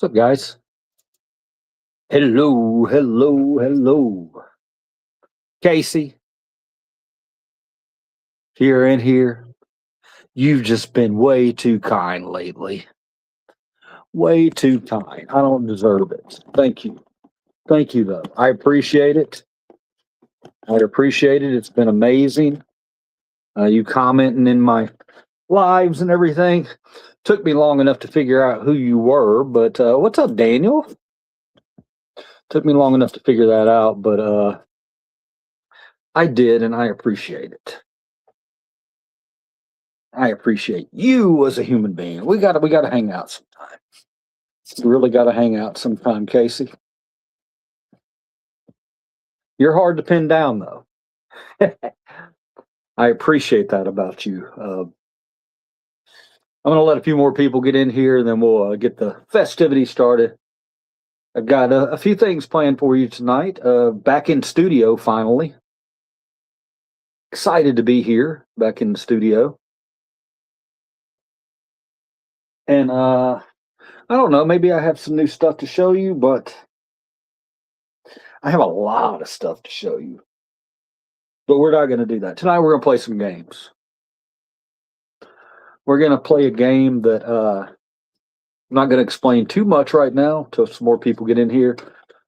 What's up, guys? Hello, hello, hello. Casey, here and here. You've just been way too kind lately. Way too kind. I don't deserve it. Thank you. Thank you, though. I appreciate it. I appreciate it. It's been amazing. You commenting in my lives and everything. Took me long enough to figure out who you were, but what's up, Daniel? Took me long enough to figure that out, but I did, and I appreciate it. I appreciate you as a human being. We gotta hang out sometime. We really gotta hang out sometime, Casey. You're hard to pin down, though. I appreciate that about you. I'm gonna let a few more people get in here, and then we'll get the festivities started. I've got a few things planned for you tonight. Back in studio finally. Excited to be here, back in the studio. And I don't know, maybe I have some new stuff to show you, but I have a lot of stuff to show you. But we're not going to do that. Tonight we're going to play some games. We're going to play a game that I'm not going to explain too much right now until some more people get in here.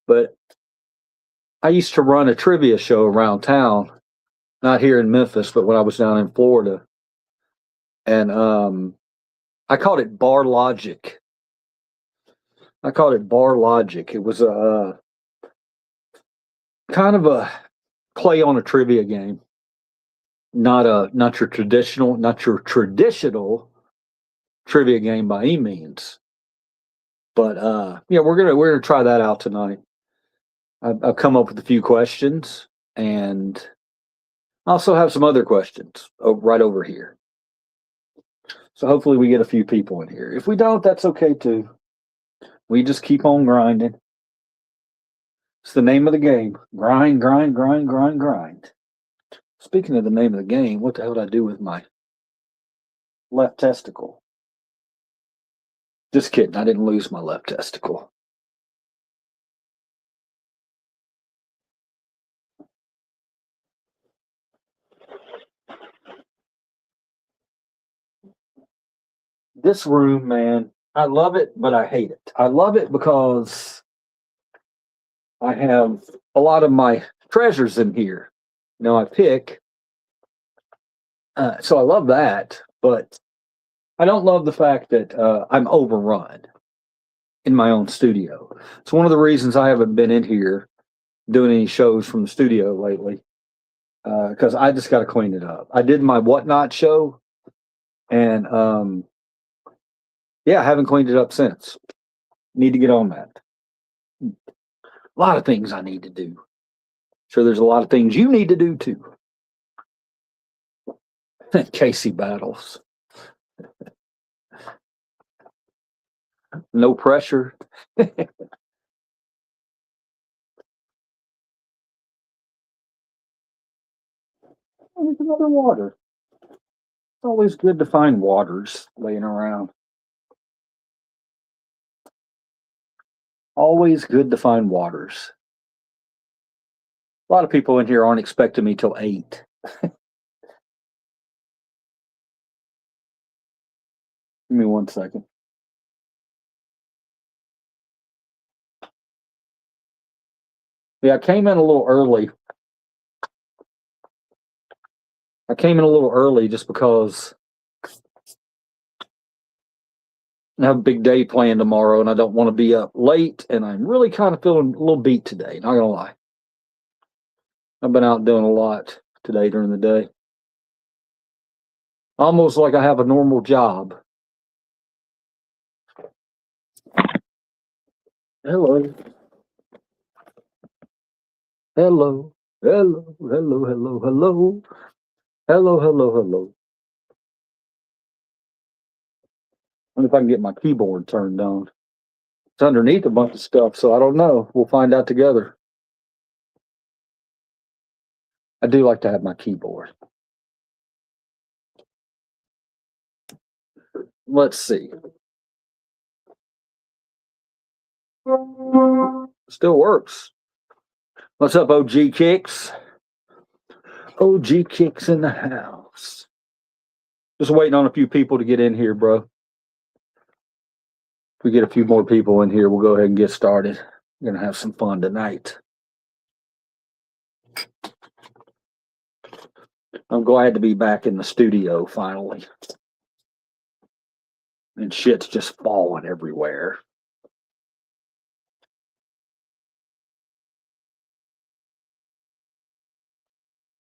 But I used to run a trivia show around town, not here in Memphis, but when I was down in Florida. And I called it Bar Logic. It was a kind of a play on a trivia game. Not your traditional trivia game by any means. But yeah, we're gonna try that out tonight. I've come up with a few questions, and I also have some other questions right over here. So hopefully we get a few people in here. If we don't, that's okay too. We just keep on grinding. It's the name of the game. Grind, grind, grind, grind, grind. Speaking of the name of the game, what the hell did I do with my left testicle? Just kidding. I didn't lose my left testicle. This room, man, I love it, but I hate it. I love it because I have a lot of my treasures in here. I pick. So I love that, but I don't love the fact that I'm overrun in my own studio. It's one of the reasons I haven't been in here doing any shows from the studio lately, because I just got to clean it up. I did my Whatnot show, and yeah, I haven't cleaned it up since. Need to get on that. A lot of things I need to do. Sure, there's a lot of things you need to do too. Casey battles. No pressure. There's another water. It's always good to find waters laying around. Always good to find waters. A lot of people in here aren't expecting me till 8. Give me 1 second. Yeah, I came in a little early. Just because I have a big day planned tomorrow and I don't want to be up late, and I'm really kind of feeling a little beat today, not gonna lie. I've been out doing a lot today during the day. Almost like I have a normal job. Hello. Hello. Hello. Hello. Hello. Hello. Hello. Hello. Hello. I wonder if I can get my keyboard turned on. It's underneath a bunch of stuff, so I don't know. We'll find out together. I do like to have my keyboard. Let's see. Still works. What's up, OG Kicks? OG Kicks in the house. Just waiting on a few people to get in here, bro. If we get a few more people in here, we'll go ahead and get started. We're going to have some fun tonight. I'm glad to be back in the studio finally. And shit's just falling everywhere.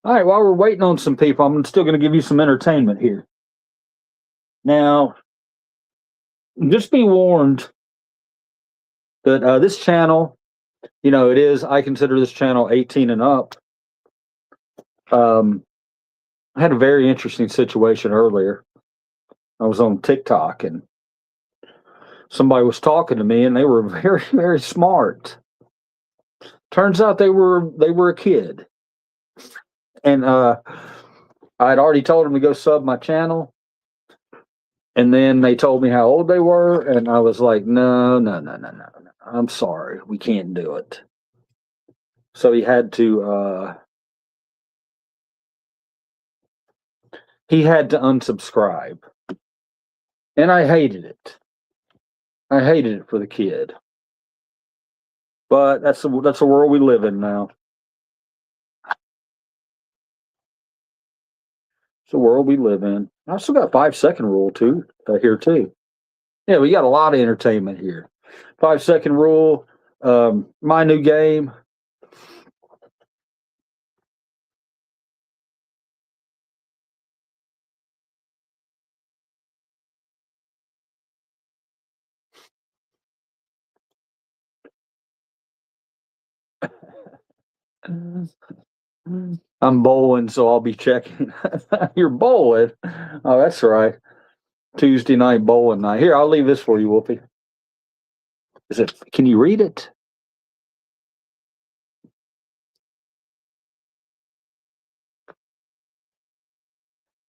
All right, while we're waiting on some people, I'm still going to give you some entertainment here. Now, just be warned that this channel, I consider this channel 18 and up. I had a very interesting situation earlier. I was on TikTok and somebody was talking to me and they were very, very smart. Turns out they were a kid. And I'd already told them to go sub my channel. And then they told me how old they were, and I was like, no. I'm sorry, we can't do it. So he had to unsubscribe. And I hated it. I hated it for the kid. But that's the world we live in now. It's the world we live in. I still got 5-second rule too here too. Yeah, we got a lot of entertainment here. 5-second rule, my new game. I'm bowling, so I'll be checking. You're bowling? Oh, that's right. Tuesday night bowling night. Here, I'll leave this for you, Wolfie. Can you read it?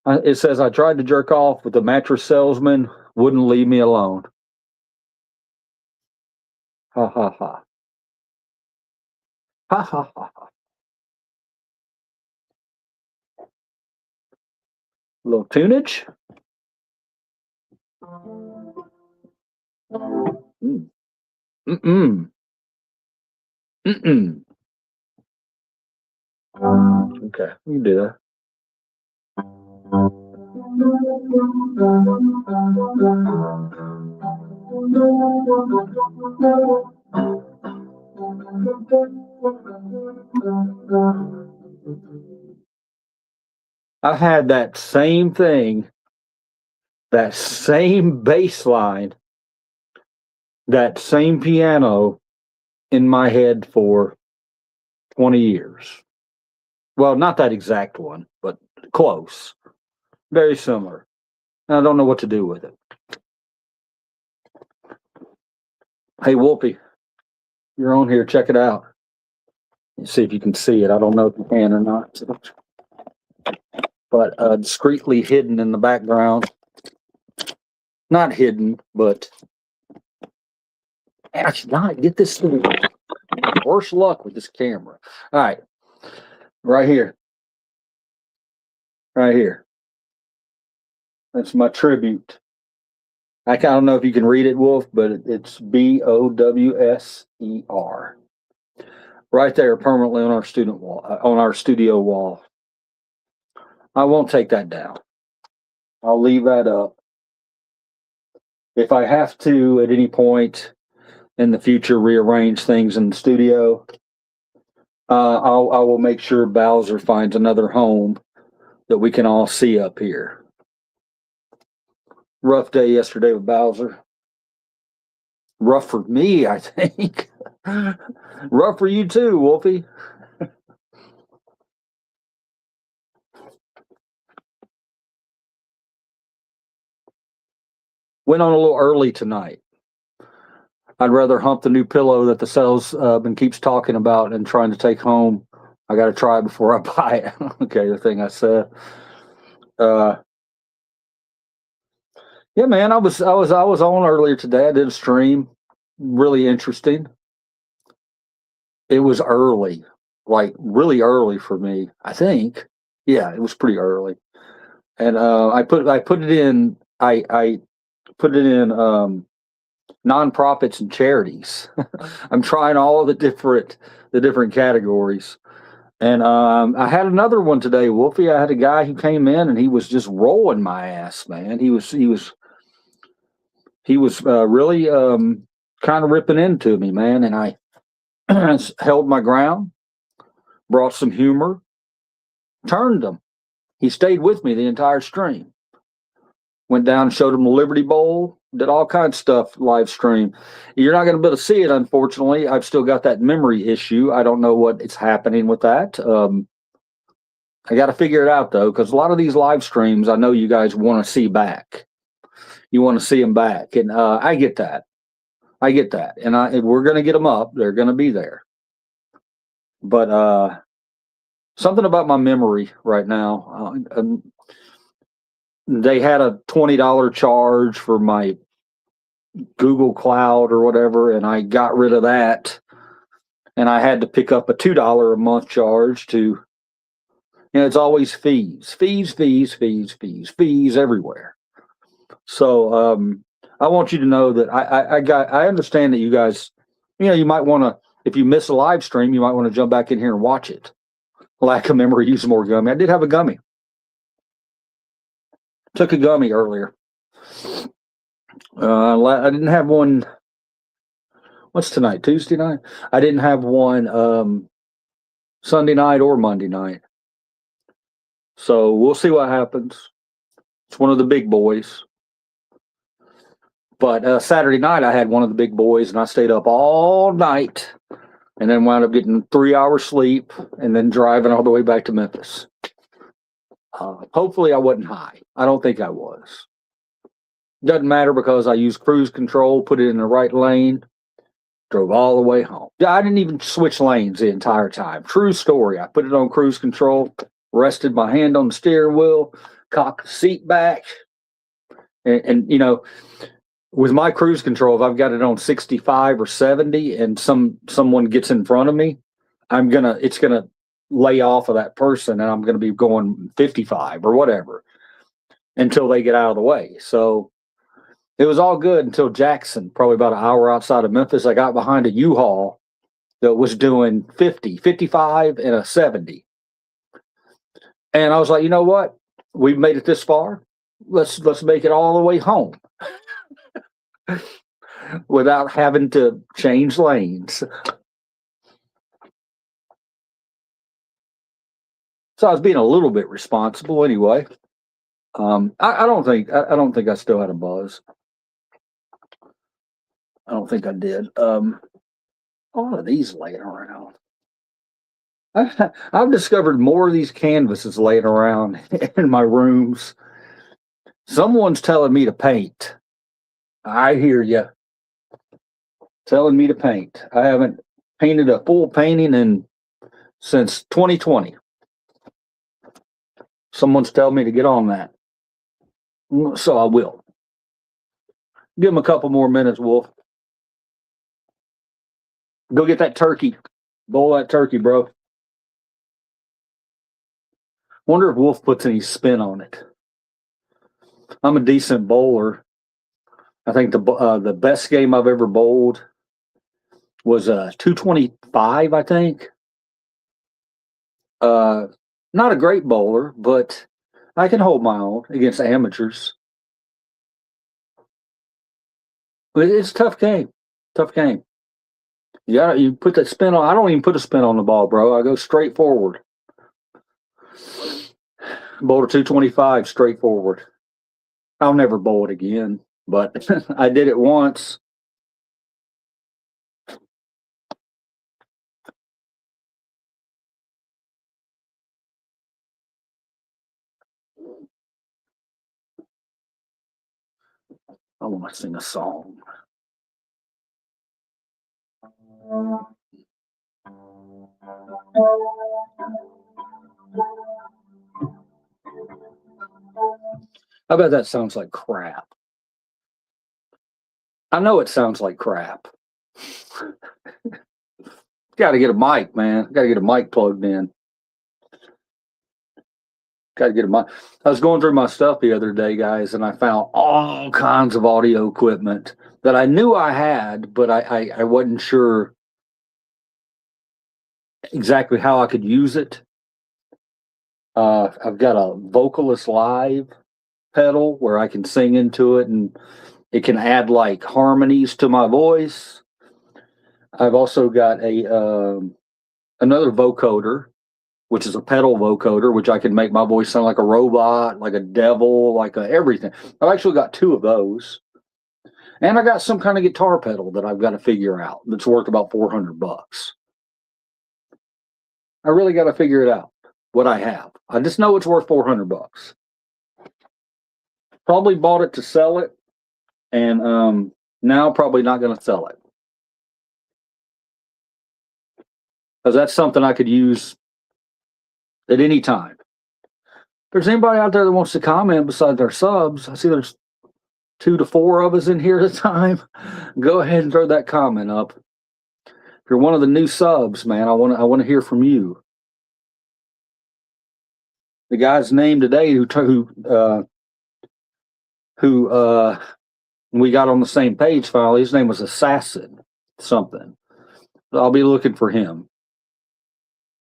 It says, I tried to jerk off, but the mattress salesman wouldn't leave me alone. Ha ha ha. Ha ha ha ha. A little tunage. Mm-mm. Mm-mm. Okay, we can do that. I had that same thing, that same bass line, that same piano in my head for 20 years. Well, not that exact one, but close. Very similar. I don't know what to do with it. Hey, Wolfie, you're on here. Check it out. Let's see if you can see it. I don't know if you can or not. But discreetly hidden in the background. Not hidden, but man, I should not get this thing. Worse luck with this camera. All right. Right here. Right here. That's my tribute. I don't know if you can read it, Wolf, but it's BOWSER. Right there, permanently on our student wall, on our studio wall. I won't take that down. I'll leave that up. If I have to at any point in the future rearrange things in the studio, I will make sure Bowser finds another home that we can all see up here. Rough day yesterday with Bowser. Rough for me, I think. Rough for you too, Wolfie. Went on a little early tonight. I'd rather hump the new pillow that the salesman keeps talking about and trying to take home. I got to try it before I buy it. Okay, the thing I said. Yeah, man, I was on earlier today. I did a stream. really interesting. It was early, like really early for me, I think. Yeah, it was pretty early. And I put it in I put it in nonprofits and charities. I'm trying all of the different categories. And I had another one today, Wolfie. I had a guy who came in and he was just rolling my ass, man. He was really kind of ripping into me, man. And I held my ground, brought some humor, turned him. He stayed with me the entire stream. Went down and showed him the Liberty Bowl, did all kinds of stuff live stream. You're not going to be able to see it, unfortunately. I've still got that memory issue. I don't know what is happening with that. I got to figure it out though, because a lot of these live streams, I know you guys want to see back. You want to see them back, and I get that. I get that, and we're going to get them up. They're going to be there. But something about my memory right now. They had a $20 charge for my Google Cloud or whatever, and I got rid of that. And I had to pick up a $2 a month charge to, it's always fees, fees everywhere. So I want you to know that I understand that you guys, you might want to, if you miss a live stream, you might want to jump back in here and watch it. Lack of memory, use more gummy. I did have a gummy. Took a gummy earlier. I didn't have one. What's tonight? Tuesday night? I didn't have one Sunday night or Monday night. So we'll see what happens. It's one of the big boys. But Saturday night, I had one of the big boys, and I stayed up all night and then wound up getting 3 hours sleep and then driving all the way back to Memphis. Hopefully, I wasn't high. I don't think I was. Doesn't matter because I used cruise control, put it in the right lane, drove all the way home. Yeah, I didn't even switch lanes the entire time. True story. I put it on cruise control, rested my hand on the steering wheel, cocked the seat back, and with my cruise control, if I've got it on 65 or 70 and someone gets in front of me, it's gonna lay off of that person and I'm gonna be going 55 or whatever until they get out of the way. So it was all good until Jackson, probably about an hour outside of Memphis. I got behind a U-Haul that was doing 50, 55 and a 70. And I was like, you know what? We've made it this far. Let's make it all the way home without having to change lanes. So I was being a little bit responsible anyway. I don't think I still had a buzz. I don't think I did. All of these laying around. I've discovered more of these canvases laying around in my rooms. Someone's telling me to paint. I hear you. Telling me to paint. I haven't painted a full painting since 2020. Someone's telling me to get on that. So I will. Give him a couple more minutes, Wolf. Go get that turkey. Bowl that turkey, bro. Wonder if Wolf puts any spin on it. I'm a decent bowler. I think the best game I've ever bowled was 225, I think. Not a great bowler, but I can hold my own against amateurs. It's a tough game. Tough game. You put that spin on. I don't even put a spin on the ball, bro. I go straight forward. Bowled a 225 straight forward. I'll never bowl it again, but I did it once. I want to sing a song. I bet that sounds like crap. I know it sounds like crap. Got to get a mic, man. Got to get a mic plugged in. Got to get a mic. I was going through my stuff the other day, guys, and I found all kinds of audio equipment that I knew I had, but I wasn't sure exactly how I could use it. I've got a Vocalist Live pedal where I can sing into it, and it can add like harmonies to my voice. I've also got another vocoder, which is a pedal vocoder, which I can make my voice sound like a robot, like a devil, like everything. I've actually got two of those. And I got some kind of guitar pedal that I've got to figure out that's worth about $400. I really got to figure it out what I have. I just know it's worth $400. Probably bought it to sell it, and now probably not going to sell it because that's something I could use at any time. If there's anybody out there that wants to comment besides our subs, I see there's 2 to 4 of us in here at a time. Go ahead and throw that comment up. If you're one of the new subs, man, I want to hear from you. The guy's name today who we got on the same page finally, his name was Assassin something. So I'll be looking for him.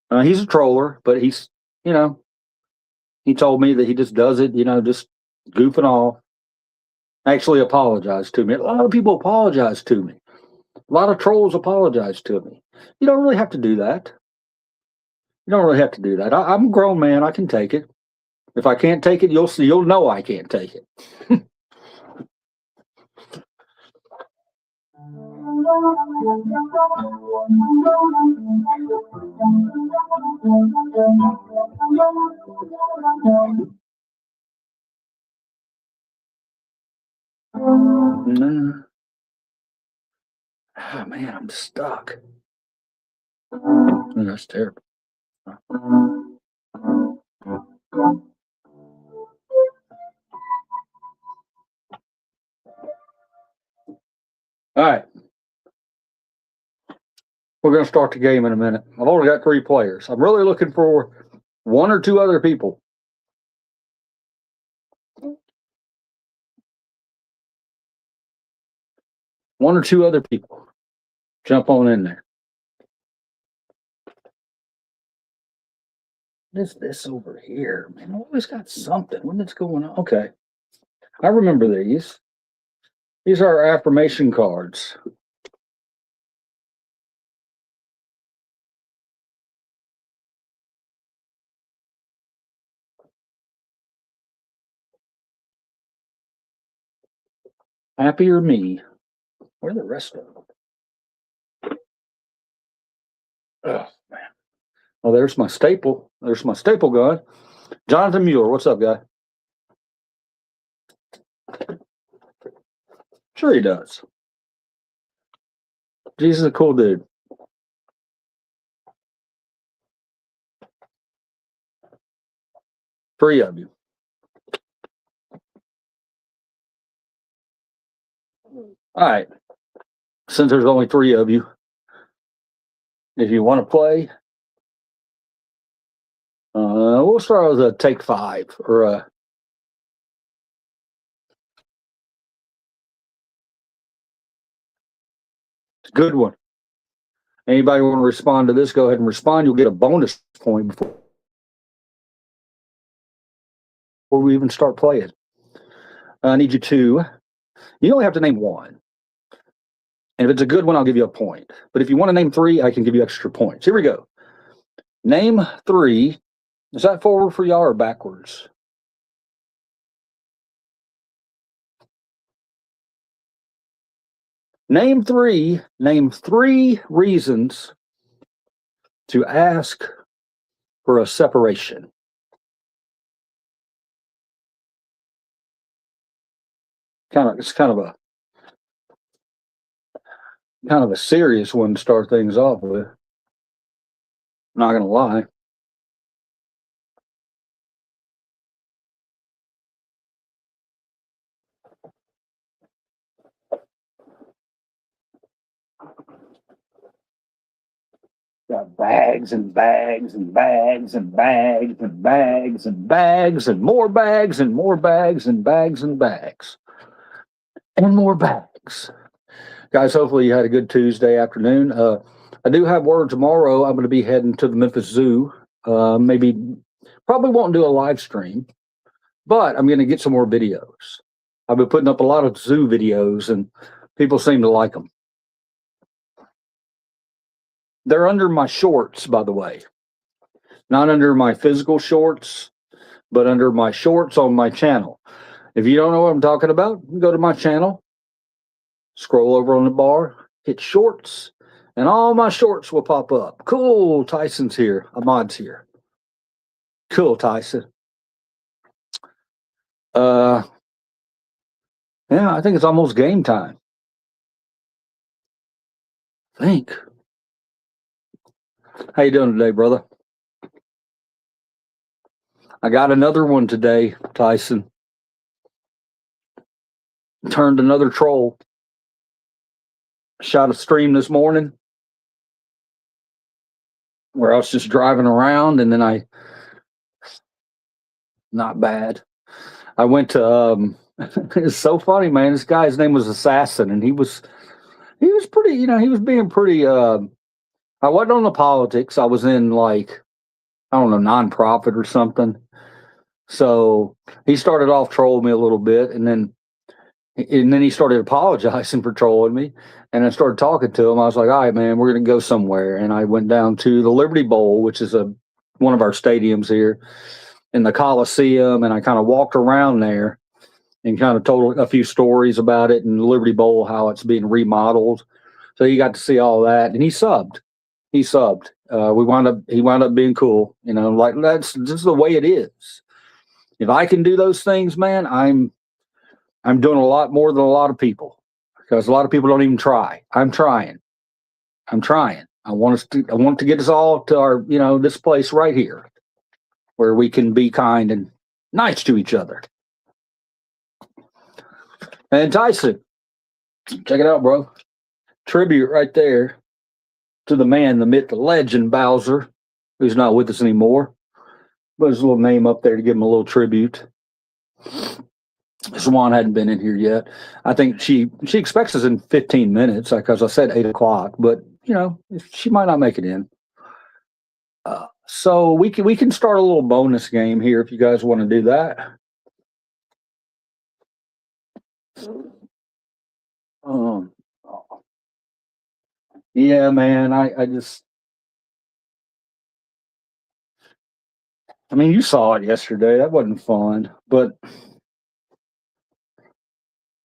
He's a troller, but he's, he told me that he just does it, just goofing off. Actually apologized to me. A lot of people apologize to me. A lot of trolls apologize to me. You don't really have to do that. You don't really have to do that. I'm a grown man. I can take it. If I can't take it, you'll see. You'll know I can't take it. Oh man, I'm stuck. That's terrible. All right. We're going to start the game in a minute. I've only got 3 players. I'm really looking for 1 or 2 other people. One or two other people. Jump on in there. What is this over here? Man, I always got something. What's going on? Okay. I remember these. These are our affirmation cards. Happier me. Where are the rest of them? Oh, man. Oh, there's my staple. There's my staple gun. Jonathan Mueller. What's up, guy? Sure he does. Jesus is a cool dude. Three of you. All right. Since there's only 3 of you, if you want to play, we'll start with a take 5 or a. Good one. Anybody want to respond to this? Go ahead and respond. You'll get a bonus point before we even start playing. I need you to. You only have to name 1. And if it's a good one, I'll give you a point. But if you want to name 3, I can give you extra points. Here we go. Name 3. Is that forward for y'all or backwards? Name 3 reasons to ask for a separation. It's kind of a serious one to start things off with. Not gonna lie. got bags and bags and bags and bags and bags and bags and more bags and more bags and bags and bags and more bags. Guys, hopefully you had a good Tuesday afternoon. I do have word tomorrow. I'm going to be heading to the Memphis Zoo. Probably won't do a live stream, but I'm going to get some more videos. I've been putting up a lot of zoo videos, and people seem to like them. They're under my shorts, by the way. Not under my physical shorts, but under my shorts on my channel. If you don't know what I'm talking about, go to my channel, scroll over on the bar, hit shorts, and all my shorts will pop up. Cool, Tyson's here. Ahmad's here. Cool, Tyson. Yeah, I think it's almost game time. I think. How you doing today, brother? I got another one today, Tyson. Turned another troll. Shot a stream this morning where I was just driving around, and then not bad. I went to it's so funny, man. This guy's name was Assassin, and he was pretty, he was being pretty I wasn't on the politics. I was in, like, I don't know, nonprofit or something. So he started off trolling me a little bit, and then he started apologizing for trolling me. And I started talking to him. I was like, all right, man, we're going to go somewhere. And I went down to the Liberty Bowl, which is one of our stadiums here in the Coliseum. And I kind of walked around there and kind of told a few stories about it and the Liberty Bowl, how it's being remodeled. So he got to see all that. And he subbed. He wound up being cool. Like, that's just the way it is. If I can do those things, man, I'm doing a lot more than a lot of people, because a lot of people don't even try. I'm trying. I want to get us all to our, this place right here where we can be kind and nice to each other. And Tyson, check it out, bro. Tribute right there to the man, the myth, the legend, Bowser, who's not with us anymore. But his little name up there to give him a little tribute. Swan hadn't been in here yet. I think she expects us in 15 minutes, because I said 8 o'clock, but she might not make it in. So we can start a little bonus game here if you guys want to do that. Yeah, man. I mean, you saw it yesterday. That wasn't fun, but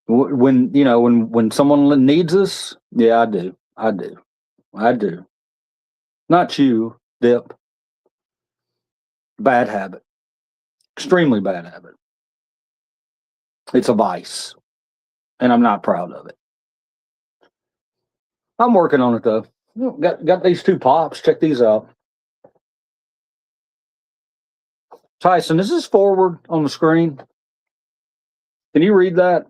when someone needs us, yeah, I do. Not you, Dip. Bad habit. Extremely bad habit. It's a vice, and I'm not proud of it. I'm working on it, though. Got these 2 pops. Check these out. Tyson, is this forward on the screen? Can you read that?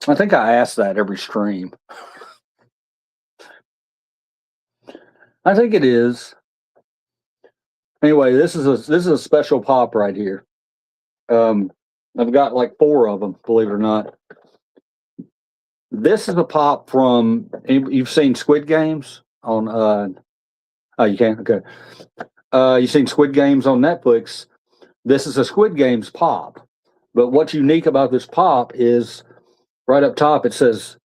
I think I ask that every stream. I think it is. Anyway, this is a special pop right here. I've got like 4 of them, believe it or not. This is a pop from, you've seen Squid Games on oh, you can? Okay. You've seen Squid Games on Netflix. This is a Squid Games pop. But what's unique about this pop is right up top it says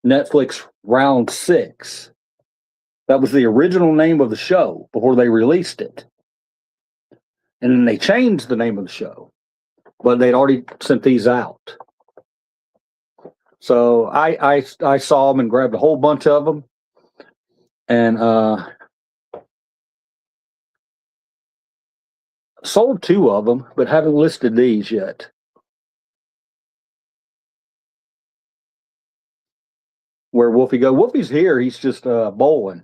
Netflix Round 6. That was the original name of the show before they released it. And then they changed the name of the show, but they'd already sent these out. So I saw them and grabbed a whole bunch of them, and sold 2 of them, but haven't listed these yet. Where Wolfie go? Wolfie's here. He's just bowling.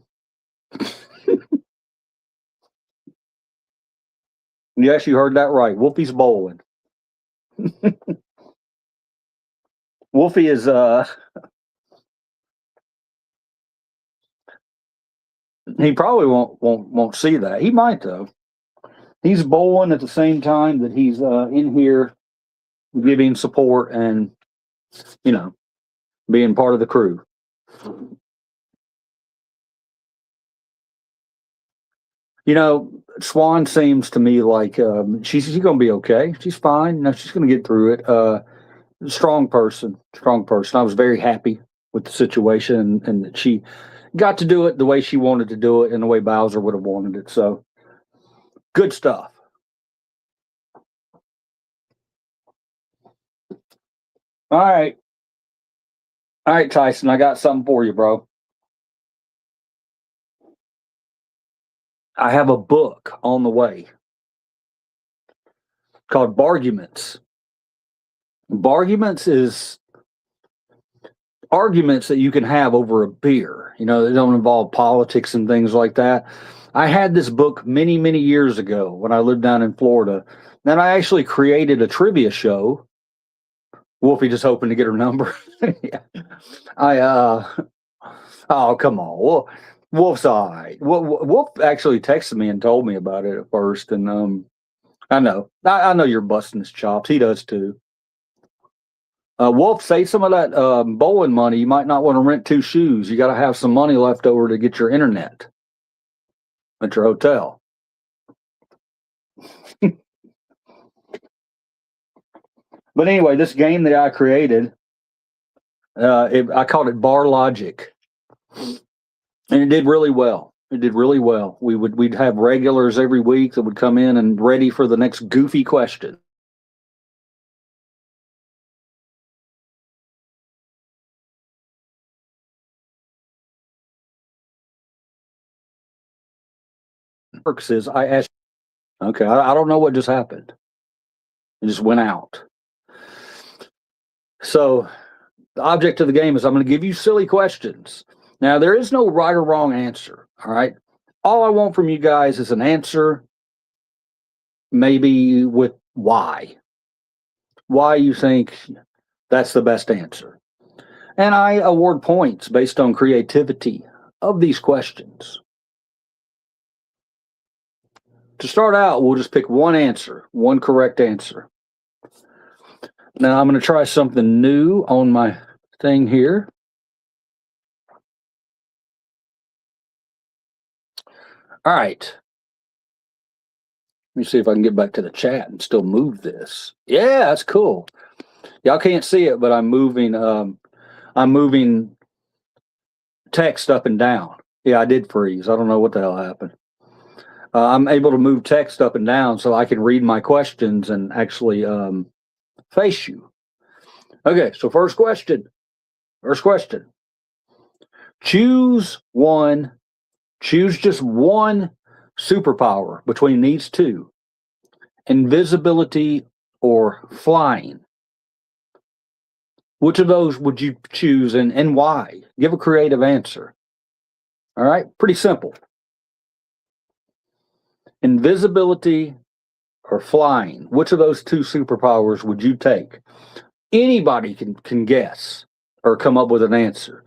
Yes, you heard that right. Wolfie's bowling. Wolfie is He probably won't see that. He might though. He's bowling at the same time that he's in here giving support and you know being part of the crew. Swan seems to me like she's going to be okay. She's fine. No, she's going to get through it. Strong person, strong person. I was very happy with the situation and that she got to do it the way she wanted to do it and the way Bowser would have wanted it. So good stuff. All right. All right, Tyson, I got something for you, bro. I have a book on the way called Barguments. Barguments is arguments that you can have over a beer. They don't involve politics and things like that. I had this book many, many years ago when I lived down in Florida. Then I actually created a trivia show. Wolfie just hoping to get her number. Yeah. I oh come on. Wolf's all right. Wolf actually texted me and told me about it at first, and I know. I know you're busting his chops. He does too. Wolf, save some of that bowling money. You might not want to rent two shoes. You got to have some money left over to get your internet at your hotel. But anyway, this game that I created, I called it Bar Logic, and it did really well. It did really well. We'd have regulars every week that would come in and ready for the next goofy question. Is I asked, okay, I don't know what just happened. It just went out. So the object of the game is I'm going to give you silly questions. Now, there is no right or wrong answer. All right. All I want from you guys is an answer, maybe with why you think that's the best answer. And I award points based on creativity of these questions. To start out, we'll just pick one answer, one correct answer. Now I'm going to try something new on my thing here. All right. Let me see if I can get back to the chat and still move this. Yeah, that's cool. Y'all can't see it, but I'm moving text up and down. Yeah, I did freeze. I don't know what the hell happened. I'm able to move text up and down so I can read my questions and actually face you. Okay, so first question. Choose just one superpower between these two: invisibility or flying. Which of those would you choose and why? Give a creative answer. All right, pretty simple. Invisibility or flying. Which of those two superpowers would you take? Anybody can guess or come up with an answer.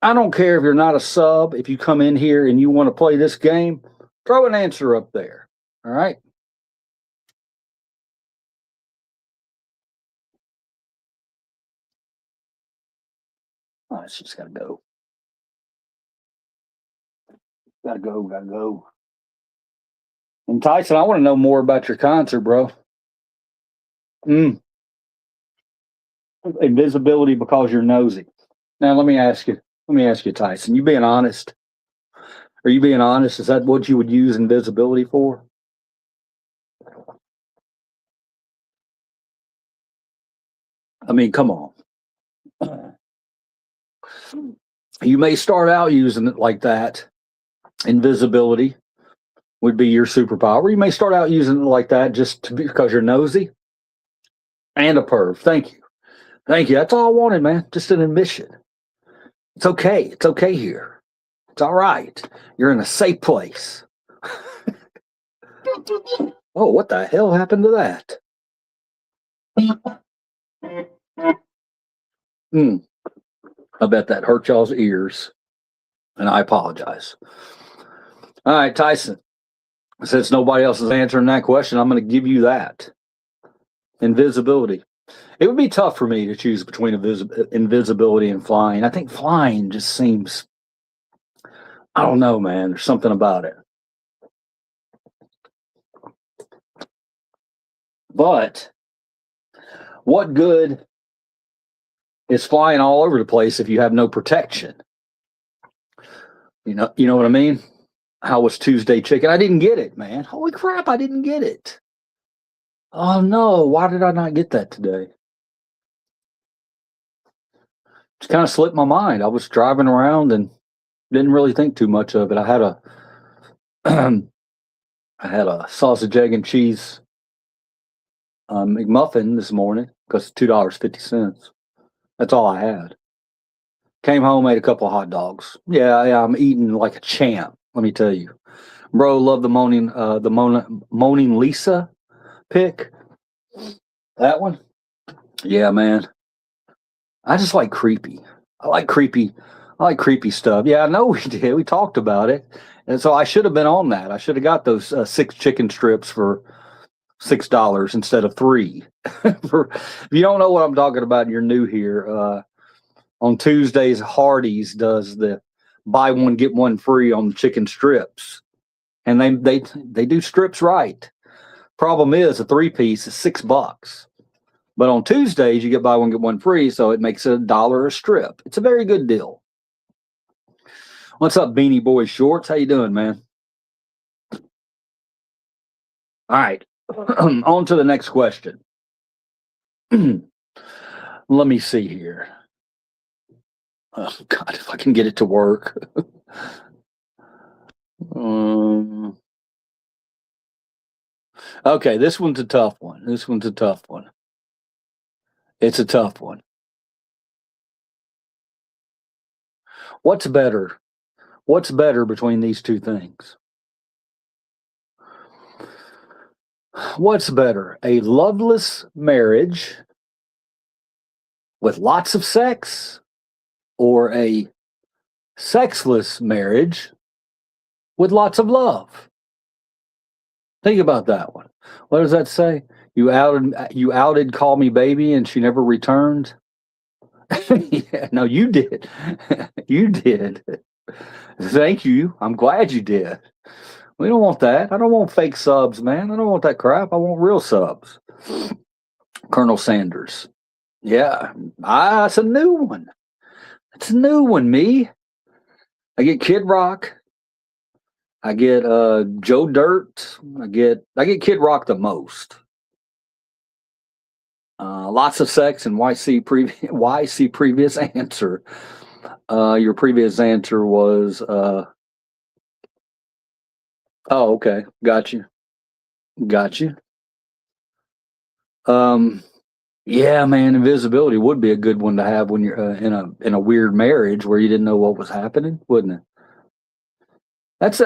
I don't care if you're not a sub. If you come in here and you want to play this game, throw an answer up there. All right. Oh, it's just gotta go. Gotta go. And Tyson, I want to know more about your concert, bro. Invisibility because you're nosy. Now let me ask you, Tyson. You being honest? Are you being honest? Is that what you would use invisibility for? I mean, come on. You may start out using it like that. Invisibility would be your superpower. You may start out using it like that because you're nosy and a perv. Thank you. That's all I wanted, man. Just an admission. It's okay. It's okay here. It's all right. You're in a safe place. Oh, what the hell happened to that? I bet that hurt y'all's ears, and I apologize. All right, Tyson. Since nobody else is answering that question, I'm going to give you that. Invisibility. It would be tough for me to choose between invisibility and flying. I think flying just seems, I don't know, man. There's something about it. But what good is flying all over the place if you have no protection? You know what I mean? How was Tuesday chicken? I didn't get it, man. Holy crap, I didn't get it. Oh no, why did I not get that today? Just kind of slipped my mind. I was driving around and didn't really think too much of it. I had a I had a sausage, egg, and cheese McMuffin this morning because $2.50. That's all I had. Came home, ate a couple of hot dogs. Yeah, I'm eating like a champ. Let me tell you, bro. Love the Moaning Lisa pick. That one. Yeah, man. I just like creepy. I like creepy. I like creepy stuff. Yeah, I know we did. We talked about it, and so I should have been on that. I should have got those 6 chicken strips for $6 instead of 3. If you don't know what I'm talking about, and you're new here. On Tuesdays, Hardee's does the buy one get one free on the chicken strips, and they do strips right. Problem is, a 3-piece is $6. But on Tuesdays, you get buy one, get one free, so it makes it $1 a strip. It's a very good deal. What's up, Beanie Boy Shorts? How you doing, man? All right. On to the next question. Let me see here. Oh, God, if I can get it to work. Okay, this one's a tough one. It's a tough one. What's better? What's better between these two things? What's better? A loveless marriage with lots of sex or a sexless marriage with lots of love? Think about that one. What does that say? You outed call me baby and she never returned. Yeah, no, you did. You did. Thank you. I'm glad you did. We don't want that. I don't want fake subs, man. I don't want that crap. I want real subs. Colonel Sanders. Yeah. It's a new one. It's a new one, me. I get Kid Rock. I get Joe Dirt. I get Kid Rock the most. Lots of sex and YC previous answer. Your previous answer was oh, okay, got you. Yeah, man, invisibility would be a good one to have when you're in a weird marriage where you didn't know what was happening, wouldn't it? That's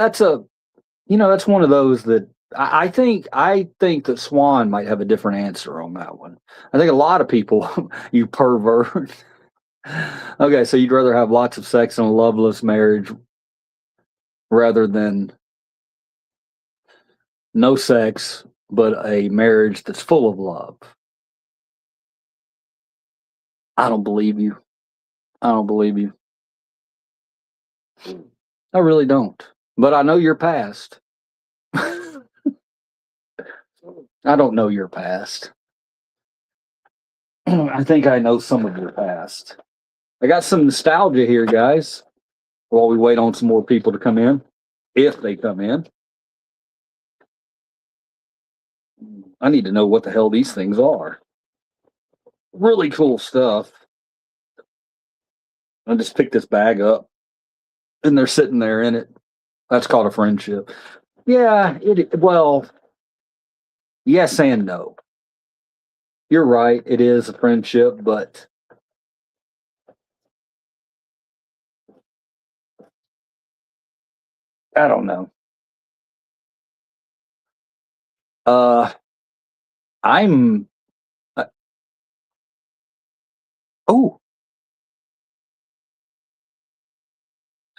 one of those that I think that Swan might have a different answer on that one. I think a lot of people, you pervert. Okay, so you'd rather have lots of sex in a loveless marriage rather than no sex, but a marriage that's full of love. I don't believe you. I don't believe you. I really don't. But I know your past. I don't know your past. I think I know some of your past. I got some nostalgia here, guys, while we wait on some more people to come in, if they come in. I need to know what the hell these things are. Really cool stuff. I just picked this bag up, and they're sitting there in it. That's called a friendship. Yeah, well, yes and no. You're right. It is a friendship, but I don't know. Uh, I'm. Uh, oh,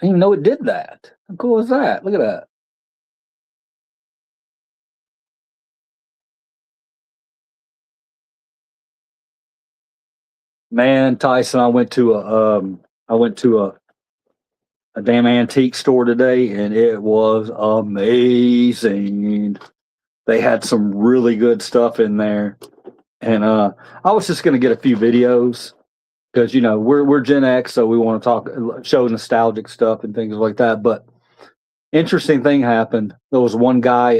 I didn't even know it did that. How cool is that? Look at that. Man, Tyson, I went to a damn antique store today, and it was amazing. They had some really good stuff in there, and I was just gonna get a few videos because we're Gen X, so we want to show nostalgic stuff and things like that. But interesting thing happened. There was one guy.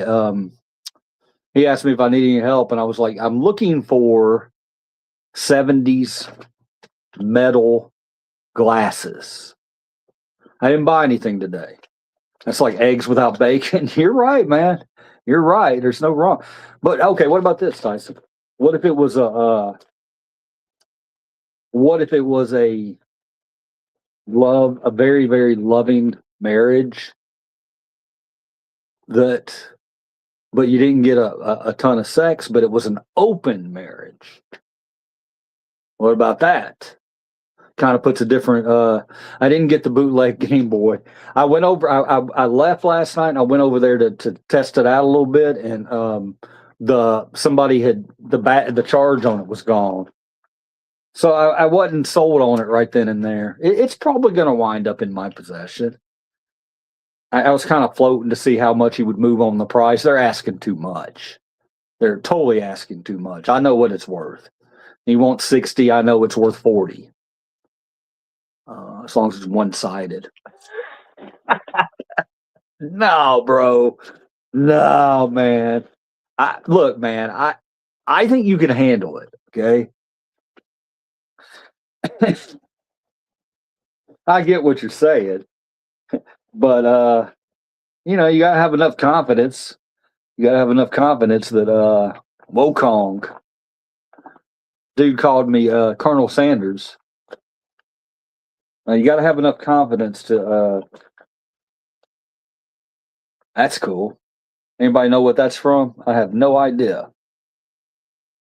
He asked me if I need any help, and I was like, I'm looking for '70s metal glasses. I didn't buy anything today. That's like eggs without bacon. You're right, man. You're right. There's no wrong. But okay, what about this, Tyson? What if it was a very, very loving marriage that, but you didn't get a ton of sex, but it was an open marriage. What about that? Kind of puts a different. I didn't get the bootleg Game Boy. I went over. I left last night, and I went over there to test it out a little bit, and somebody had the charge on it was gone, so I wasn't sold on it right then and there. It's probably going to wind up in my possession. I was kind of floating to see how much he would move on the price. They're asking too much. They're totally asking too much. I know what it's worth. He wants 60. I know it's worth 40. As long as it's one-sided. No, bro. No, man. Look, man. I think you can handle it. Okay. I get what you're saying, but you gotta have enough confidence. You gotta have enough confidence that Wokong dude called me Colonel Sanders. You gotta have enough confidence to. That's cool. Anybody know what that's from? I have no idea.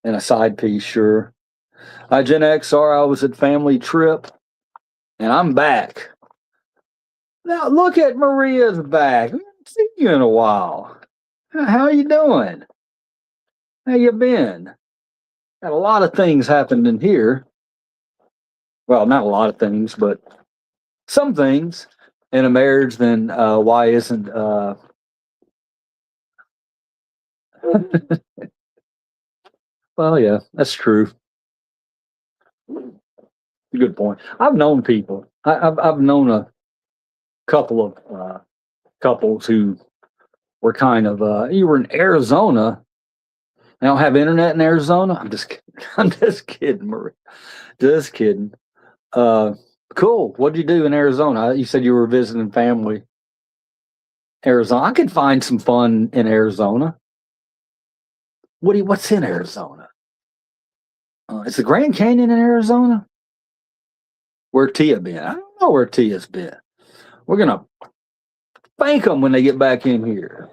And a side piece, sure. Hi, Gen XR. I was at family trip, and I'm back. Now look at Maria's back. We haven't seen you in a while. How you doing? How you been? Got a lot of things happened in here. Well, not a lot of things, but some things in a marriage. Then why isn't? Well, yeah, that's true. Good point. I've known people. I've known a couple of couples who were kind of. You were in Arizona. They don't have internet in Arizona. I'm just kidding. I'm just kidding, Marie. Just kidding. Cool. What'd you do in Arizona? You said you were visiting family. Arizona. I could find some fun in Arizona. What's in Arizona? Is the Grand Canyon in Arizona? Where Tia been? I don't know where Tia's been. We're gonna thank them when they get back in here.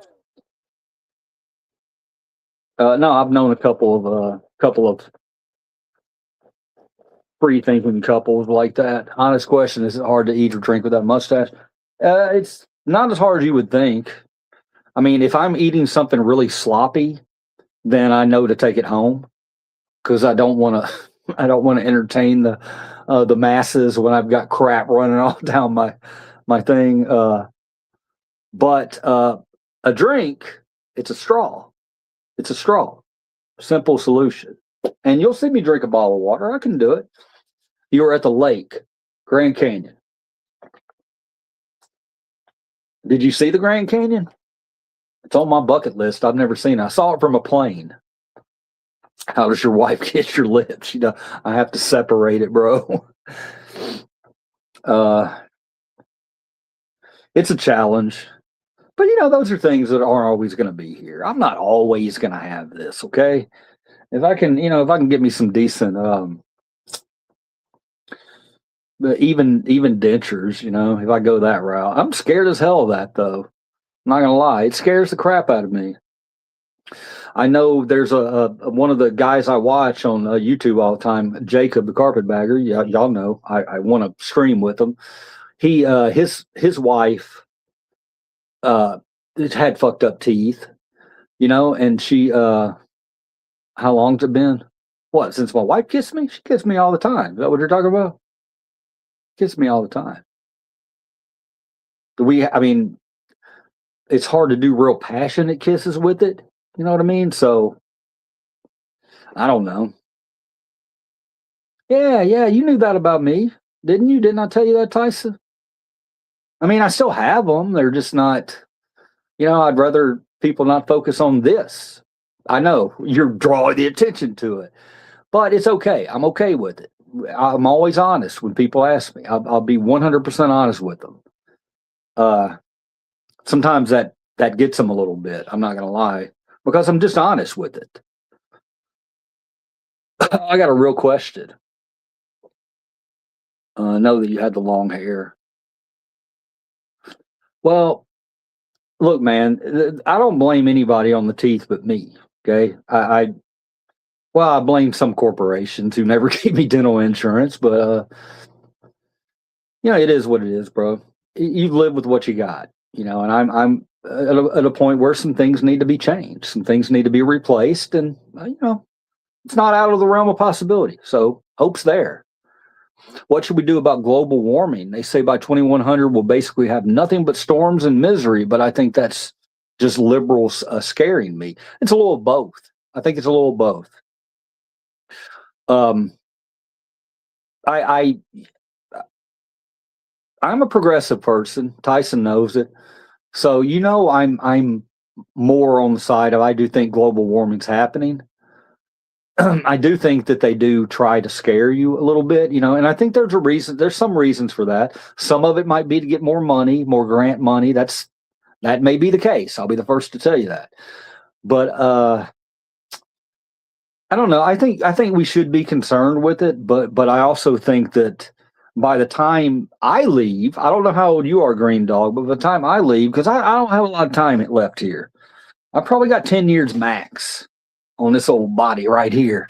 No, I've known a couple of free thinking couples like that. Honest question: is it hard to eat or drink without a mustache? It's not as hard as you would think. I mean, if I'm eating something really sloppy, then I know to take it home because I don't want to. I don't want to entertain the masses when I've got crap running all down my thing. But a drink, it's a straw. It's a straw. Simple solution. And you'll see me drink a bottle of water. I can do it. You were at the lake, Grand Canyon. Did you see the Grand Canyon? It's on my bucket list. I've never seen it. I saw it from a plane. How does your wife kiss your lips? I have to separate it, bro. It's a challenge. But those are things that aren't always going to be here. I'm not always going to have this, okay? If I can get me some decent even dentures, if I go that route. I'm scared as hell of that though. I'm not gonna lie, it scares the crap out of me. I know there's a one of the guys I watch on YouTube all the time, Jacob the Carpetbagger. Y'all know I want to stream with him. He his wife had fucked up teeth, and she how long's it been? What? Since my wife kissed me, she kissed me all the time. Is that what you're talking about? Kissed me all the time. I mean, it's hard to do real passionate kisses with it. You know what I mean? So I don't know. Yeah, yeah, you knew that about me, didn't you? Didn't I tell you that, Tyson? I mean, I still have them. They're just not. I'd rather people not focus on this. I know you're drawing the attention to it, but it's okay. I'm okay with it. I'm always honest when people ask me. I'll be 100% honest with them. Uh, Sometimes that gets them a little bit. I'm not gonna lie because I'm just honest with it. I got a real question. I know that you had the long hair. Well, look, man, I don't blame anybody on the teeth but me. Okay, well, I blame some corporations who never gave me dental insurance, but it is what it is, bro. You live with what you got, and I'm at a point where some things need to be changed, some things need to be replaced, and it's not out of the realm of possibility. So hope's there. What should we do about global warming? They say by 2100 we'll basically have nothing but storms and misery, but I think that's just liberals scaring me. It's a little of both. I think it's a little of both. Um, I, I'm a progressive person. Tyson knows it. So I'm more on the side of I do think global warming's happening. I do think that they do try to scare you a little bit, and I think there's a reason. There's some reasons for that. Some of it might be to get more money, more grant money. That may be the case. I'll be the first to tell you that. But I don't know. I think we should be concerned with it, but I also think that by the time I leave, I don't know how old you are, Green Dog, but by the time I leave, because I don't have a lot of time left here. I probably got 10 years max on this old body right here.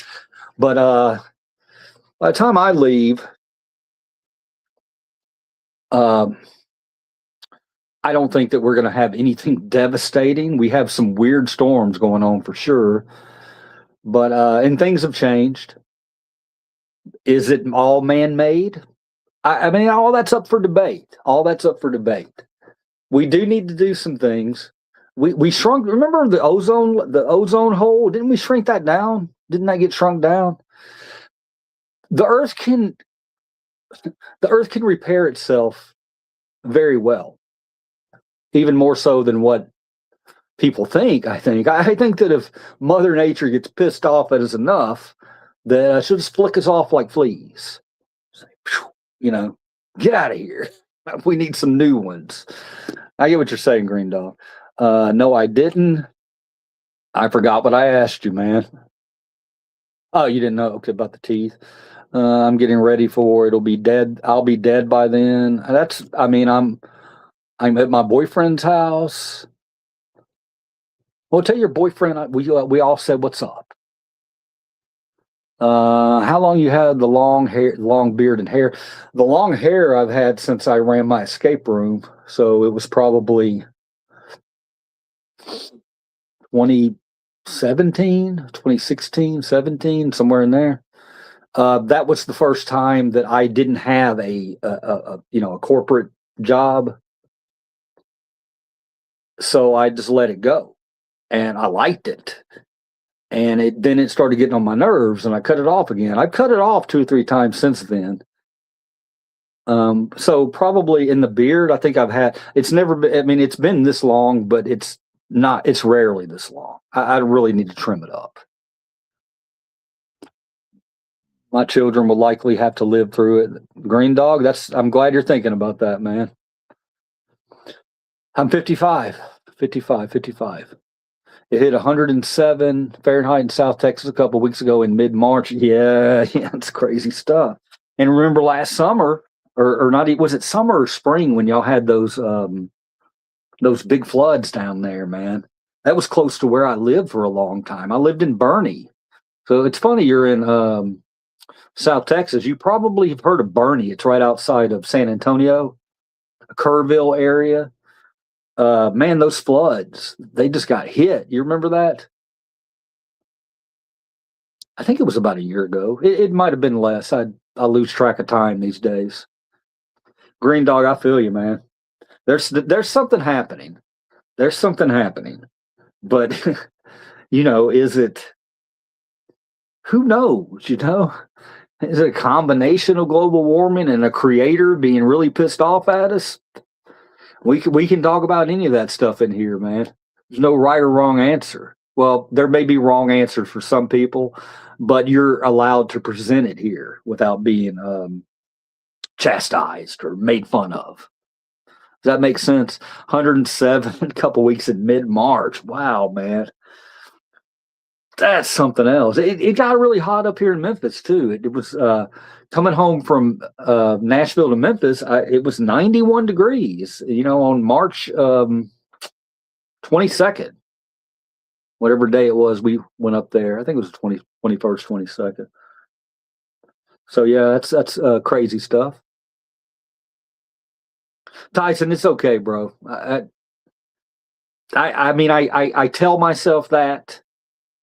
But by the time I leave, um, I don't think that we're going to have anything devastating. We have some weird storms going on for sure, but and things have changed. Is it all man-made? I mean, all that's up for debate. All that's up for debate. We do need to do some things. We shrunk. Remember the ozone hole? Didn't we shrink that down? Didn't that get shrunk down? The Earth can the Earth can repair itself very well, even more so than what people think. I think that if Mother Nature gets pissed off at us enough, that she'll just flick us off like fleas. Say, you know, get out of here. We need some new ones. I get what you're saying, Green Dog. No, I didn't. I forgot what I asked you, man. Oh, you didn't know? Okay, about the teeth. I'm getting ready for it'll be dead. I'll be dead by then. I mean, I'm at my boyfriend's house. Well, tell your boyfriend we all said what's up. How long you had the long hair, long beard and hair? The long hair I've had since I ran my escape room, so it was probably 2017, 2016, 17, somewhere in there. That was the first time that I didn't have a corporate job, so I just let it go, and I liked it. And then it started getting on my nerves, and I cut it off again. I've cut it off 2 or 3 times since then. So probably in the beard, I think it's never been. I mean, it's been this long, but it's not. It's rarely this long. I really need to trim it up. My children will likely have to live through it. Green Dog. I'm glad you're thinking about that, man. I'm 55, 55, 55. It hit 107 Fahrenheit in South Texas a couple of weeks ago in mid-March. Yeah, yeah, it's crazy stuff. And remember last summer, or not? Was it summer or spring when y'all had those big floods down there, man? That was close to where I lived for a long time. I lived in Bernie, so it's funny you're in South Texas. You probably have heard of Bernie. It's right outside of San Antonio, Kerrville area. Man, those floods, they just got hit. You remember that? I think it was about a year ago. It might have been less. I lose track of time these days. Green Dog, I feel you, man. There's something happening. There's something happening. But is it? Who knows? Is it a combination of global warming and a creator being really pissed off at us? We can talk about any of that stuff in here, man. There's no right or wrong answer. Well, there may be wrong answers for some people, but you're allowed to present it here without being chastised or made fun of. Does that make sense? 107, a couple weeks in mid March. Wow, man. That's something else. It got really hot up here in Memphis, too. It was coming home from Nashville to Memphis. It was 91 degrees, on March 22nd, whatever day it was we went up there. I think it was 21st, 22nd. So, yeah, that's crazy stuff. Tyson, it's okay, bro. I mean, I tell myself that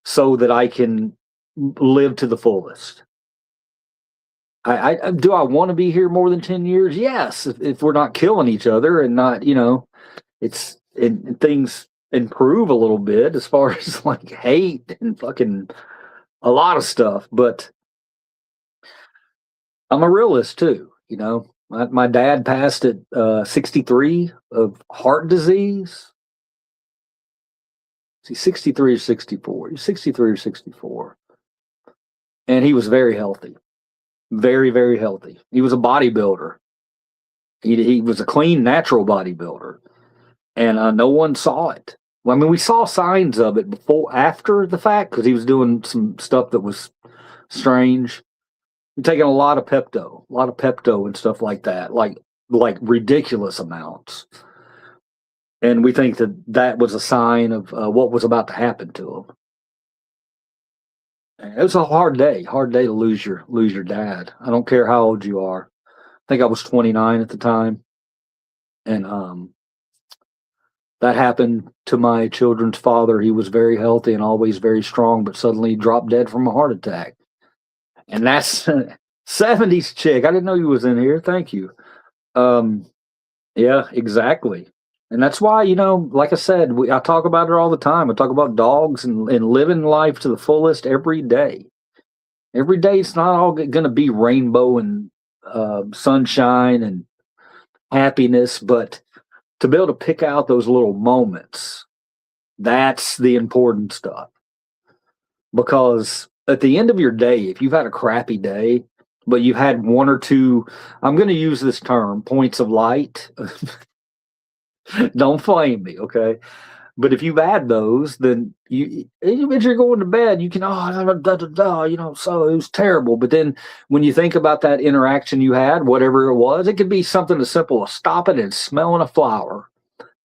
so that I can live to the fullest. Do I want to be here more than 10 years? Yes, if we're not killing each other and not, things improve a little bit as far as like hate and fucking a lot of stuff. But I'm a realist too. My dad passed at 63 of heart disease. See, 63 or 64. He's 63 or 64. And he was very healthy. Very, very healthy. He was a bodybuilder. He was a clean, natural bodybuilder. And no one saw it. Well, I mean, we saw signs of it after the fact, because he was doing some stuff that was strange. He's taking a lot of Pepto and stuff like that, like ridiculous amounts. And we think that was a sign of what was about to happen to him. It was a hard day to lose your dad. I don't care how old you are. I think I was 29 at the time, and that happened to my children's father. He was very healthy and always very strong, but suddenly dropped dead from a heart attack. And that's 70s chick. I didn't know you was in here. Thank you. Yeah, exactly. And that's why, like I said, I talk about it all the time. I talk about dogs and living life to the fullest every day. Every day, it's not all going to be rainbow and sunshine and happiness, but to be able to pick out those little moments, that's the important stuff. Because at the end of your day, if you've had a crappy day, but you've had one or two, I'm going to use this term, points of light. Don't flame me, okay? But if you've had those, then as you're going to bed, you can, so it was terrible. But then when you think about that interaction you had, whatever it was, it could be something as simple as stopping and smelling a flower,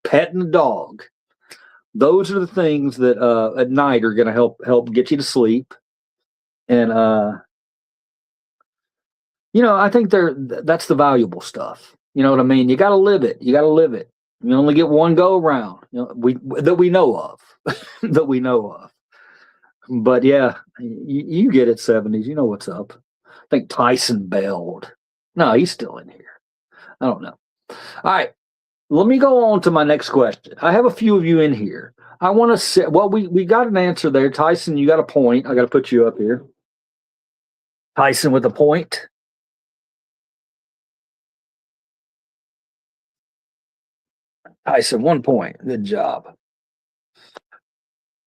petting a dog. Those are the things that at night are going to help get you to sleep. And I think that's the valuable stuff. You know what I mean? You got to live it. You got to live it. You only get one go around. That we know of, that we know of. But yeah, you get it. 70s. You know what's up. I think Tyson bailed. No, he's still in here. I don't know. All right. Let me go on to my next question. I have a few of you in here. I want to say, well, we got an answer there. Tyson, you got a point. I got to put you up here. Tyson with a point. Tyson, 1 point. Good job.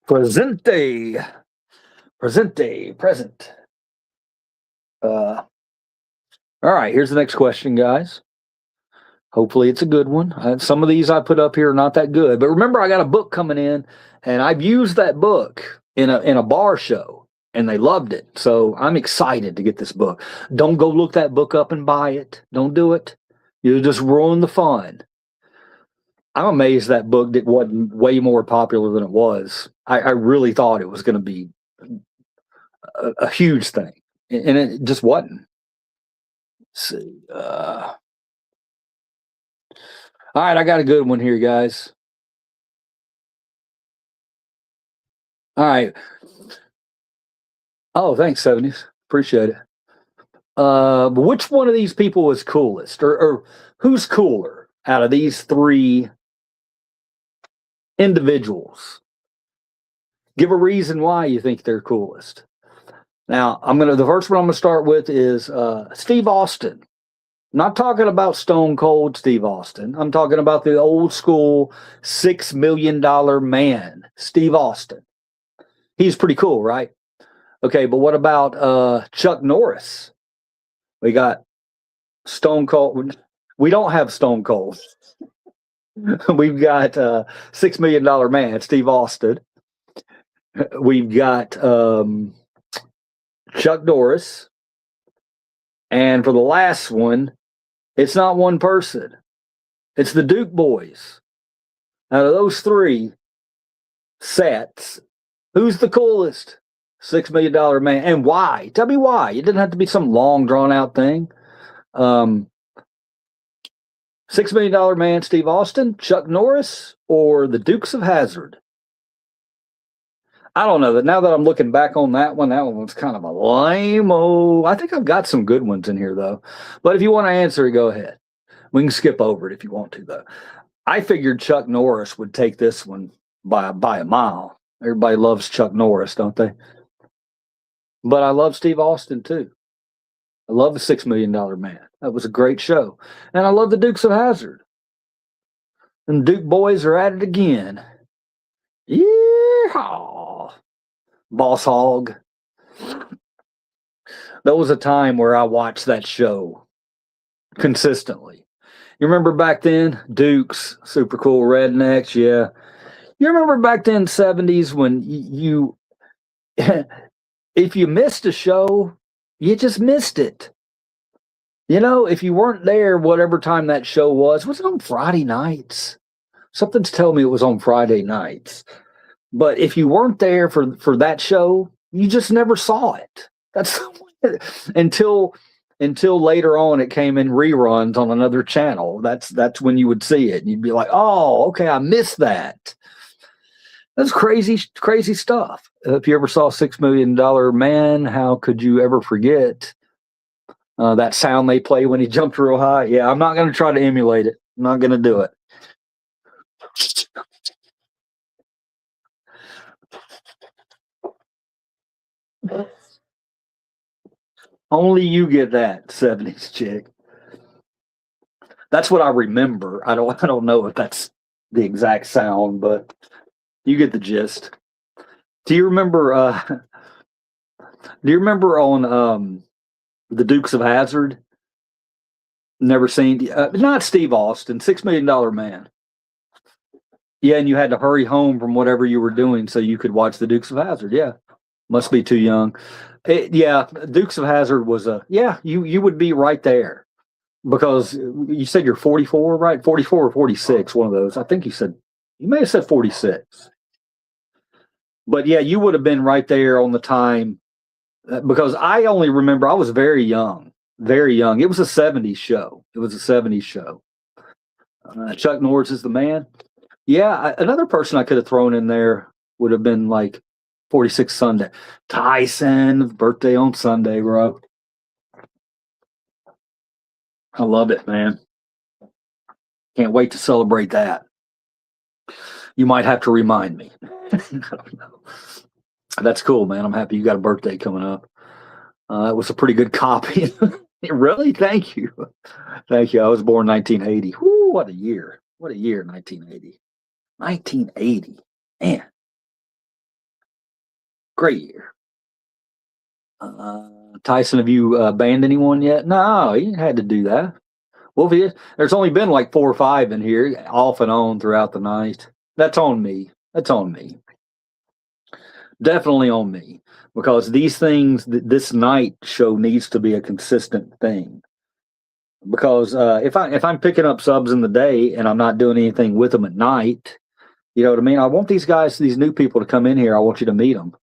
Presente. Present. All right, here's the next question, guys. Hopefully it's a good one. Some of these I put up here are not that good, but remember I got a book coming in, and I've used that book in a bar show, and they loved it. So I'm excited to get this book. Don't go look that book up and buy it. Don't do it. You'll just ruin the fun. I'm amazed that book wasn't way more popular than it was. I really thought it was going to be a huge thing, and it just wasn't. Let's see. All right, I got a good one here, guys. All right. Oh, thanks, 70s. Appreciate it. But which one of these people was coolest, or who's cooler out of these three individuals? Give a reason why you think they're coolest. Now, the first one I'm gonna start with is Steve Austin. I'm not talking about Stone Cold Steve Austin. I'm talking about the old school $6 million man, Steve Austin. He's pretty cool, right? Okay, but what about Chuck Norris? We got Stone Cold. We don't have Stone Cold. We've got $6 million man, Steve Austin. We've got Chuck Norris. And for the last one, it's not one person. It's the Duke boys. Out of those three sets, who's the coolest? $6 million man. And why? Tell me why. It didn't have to be some long, drawn out thing. $6 million man, Steve Austin, Chuck Norris, or the Dukes of Hazzard? I don't know. That now that I'm looking back on that one was kind of a lame-o. I think I've got some good ones in here, though. But if you want to answer it, go ahead. We can skip over it if you want to, though. I figured Chuck Norris would take this one by a mile. Everybody loves Chuck Norris, don't they? But I love Steve Austin, too. I love the $6 Million Man. That was a great show. And I love the Dukes of Hazzard. And Duke boys are at it again. Yeehaw! Boss Hog. That was a time where I watched that show consistently. You remember back then, Dukes, super cool rednecks, yeah. You remember back then, 70s, when you if you missed a show, you just missed it. You know, if you weren't there, whatever time that show was it on Friday nights? Something's telling me it was on Friday nights. But if you weren't there for that show, you just never saw it. That's until later on it came in reruns on another channel. That's when you would see it. And you'd be like, oh, okay, I missed that. That's crazy, crazy stuff. If you ever saw $6 Million Man, how could you ever forget that sound they play when he jumped real high? Yeah, I'm not going to try to emulate it. I'm not going to do it. Only you get that, 70s chick. That's what I remember. I don't know if that's the exact sound, but you get the gist. Do you remember on the Dukes of Hazzard? Never seen not Steve Austin, $6 Million Man. Yeah, and you had to hurry home from whatever you were doing so you could watch the Dukes of Hazzard. Yeah. Must be too young. Yeah, Dukes of Hazzard was you would be right there because you said you're 44, right? 44 or 46, one of those. I think you may have said 46. But yeah, you would have been right there on the time because I only remember I was very young, very young. It was a 70s show. It was a 70s show. Chuck Norris is the man. Yeah, another person I could have thrown in there would have been like 46 Sunday. Tyson, birthday on Sunday, bro. I love it, man. Can't wait to celebrate that. You might have to remind me. I don't know. That's cool, man. I'm happy you got a birthday coming up. That was a pretty good copy. Really? Thank you. Thank you. I was born 1980. Whoo, what a year. What a year, 1980. 1980. Man. Great year. Tyson, have you banned anyone yet? No, you had to do that. Well, there's only been like 4 or 5 in here, off and on throughout the night. That's on me. That's on me. Definitely on me. Because these things, this night show needs to be a consistent thing. Because if I'm picking up subs in the day and I'm not doing anything with them at night, you know what I mean? I want these guys, these new people to come in here. I want you to meet them.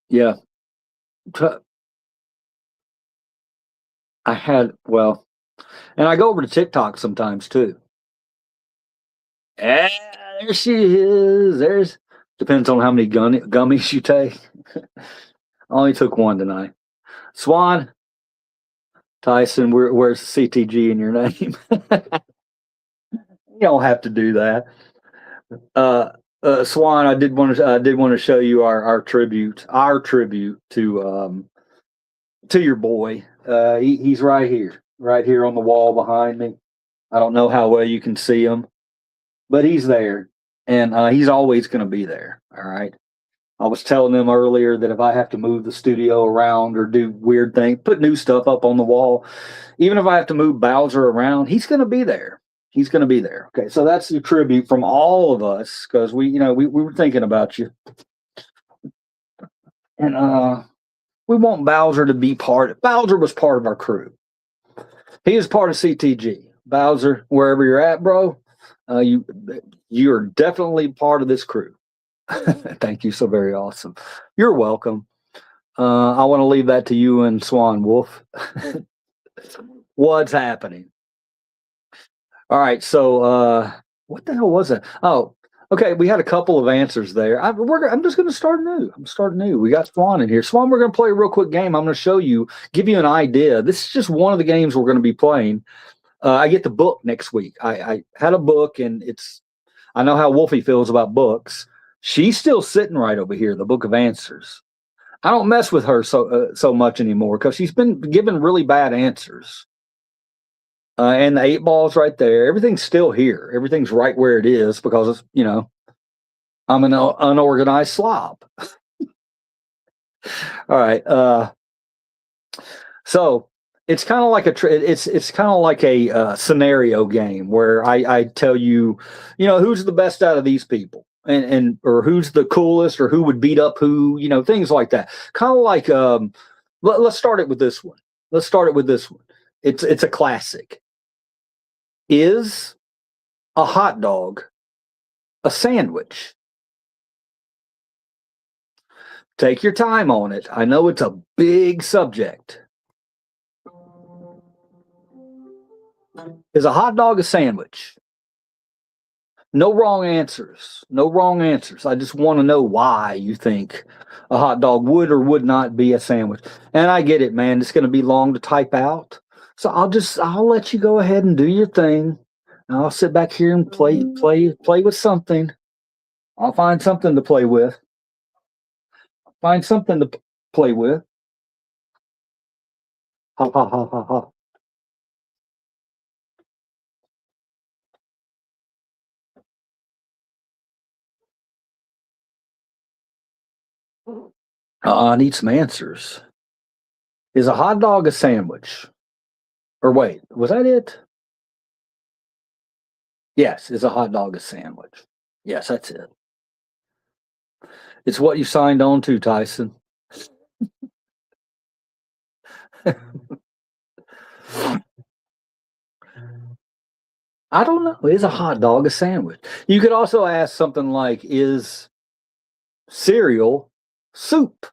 Yeah. And I go over to TikTok sometimes too. Yeah, there she is. There's Depends on how many gummies you take. I only took one tonight. Swan, Tyson, where's CTG in your name? You don't have to do that. Swan, I did want to show you our tribute to your boy. He's right here on the wall behind me. I don't know how well you can see him, but he's there, and he's always going to be there. All right. I was telling them earlier that if I have to move the studio around or do weird things, put new stuff up on the wall, even if I have to move Bowser around, he's going to be there. He's going to be there. Okay, so that's the tribute from all of us because we were thinking about you, and we want Bowser to be part. Bowser was part of our crew. He is part of CTG. Bowser, wherever you're at, bro, you're definitely part of this crew. Thank you so very awesome. You're welcome. I want to leave that to you and Swan Wolf. What's happening? All right, so what the hell was that? Oh, okay, we had a couple of answers there. I'm just going to start new. I'm starting new. We got Swan in here. Swan, we're going to play a real quick game. I'm going to show you, give you an idea. This is just one of the games we're going to be playing. I get the book next week. I had a book, and I know how Wolfie feels about books. She's still sitting right over here, the Book of Answers. I don't mess with her so much anymore because she's been given really bad answers. And the 8 ball's right there. Everything's still here. Everything's right where it is because I'm an unorganized slob. All right. So it's kind of like it's kind of like a scenario game where I tell you, who's the best out of these people. And or who's the coolest or who would beat up who, things like that. Kind of like let's start it with this one. It's a classic. Is a hot dog a sandwich? Take your time on it. I know it's a big subject. Is a hot dog a sandwich? No wrong answers. No wrong answers. I just want to know why you think a hot dog would or would not be a sandwich. And I get it, man. It's going to be long to type out. So I'll let you go ahead and do your thing. And I'll sit back here and play with something. I'll find something to play with. Find something to play with. Ha ha ha ha ha. I need some answers. Is a hot dog a sandwich? Or wait, was that it? Yes, is a hot dog a sandwich? Yes, that's it. It's what you signed on to, Tyson. I don't know. Is a hot dog a sandwich? You could also ask something like, is cereal soup?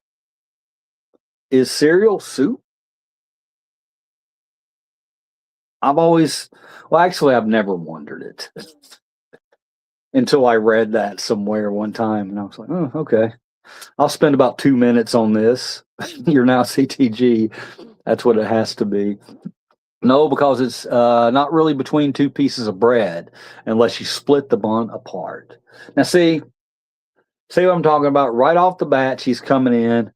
Is cereal soup? I've never wondered it until I read that somewhere one time. And I was like, oh, okay. I'll spend about 2 minutes on this. You're now CTG. That's what it has to be. No, because it's not really between two pieces of bread unless you split the bun apart. Now, see what I'm talking about? Right off the bat, she's coming in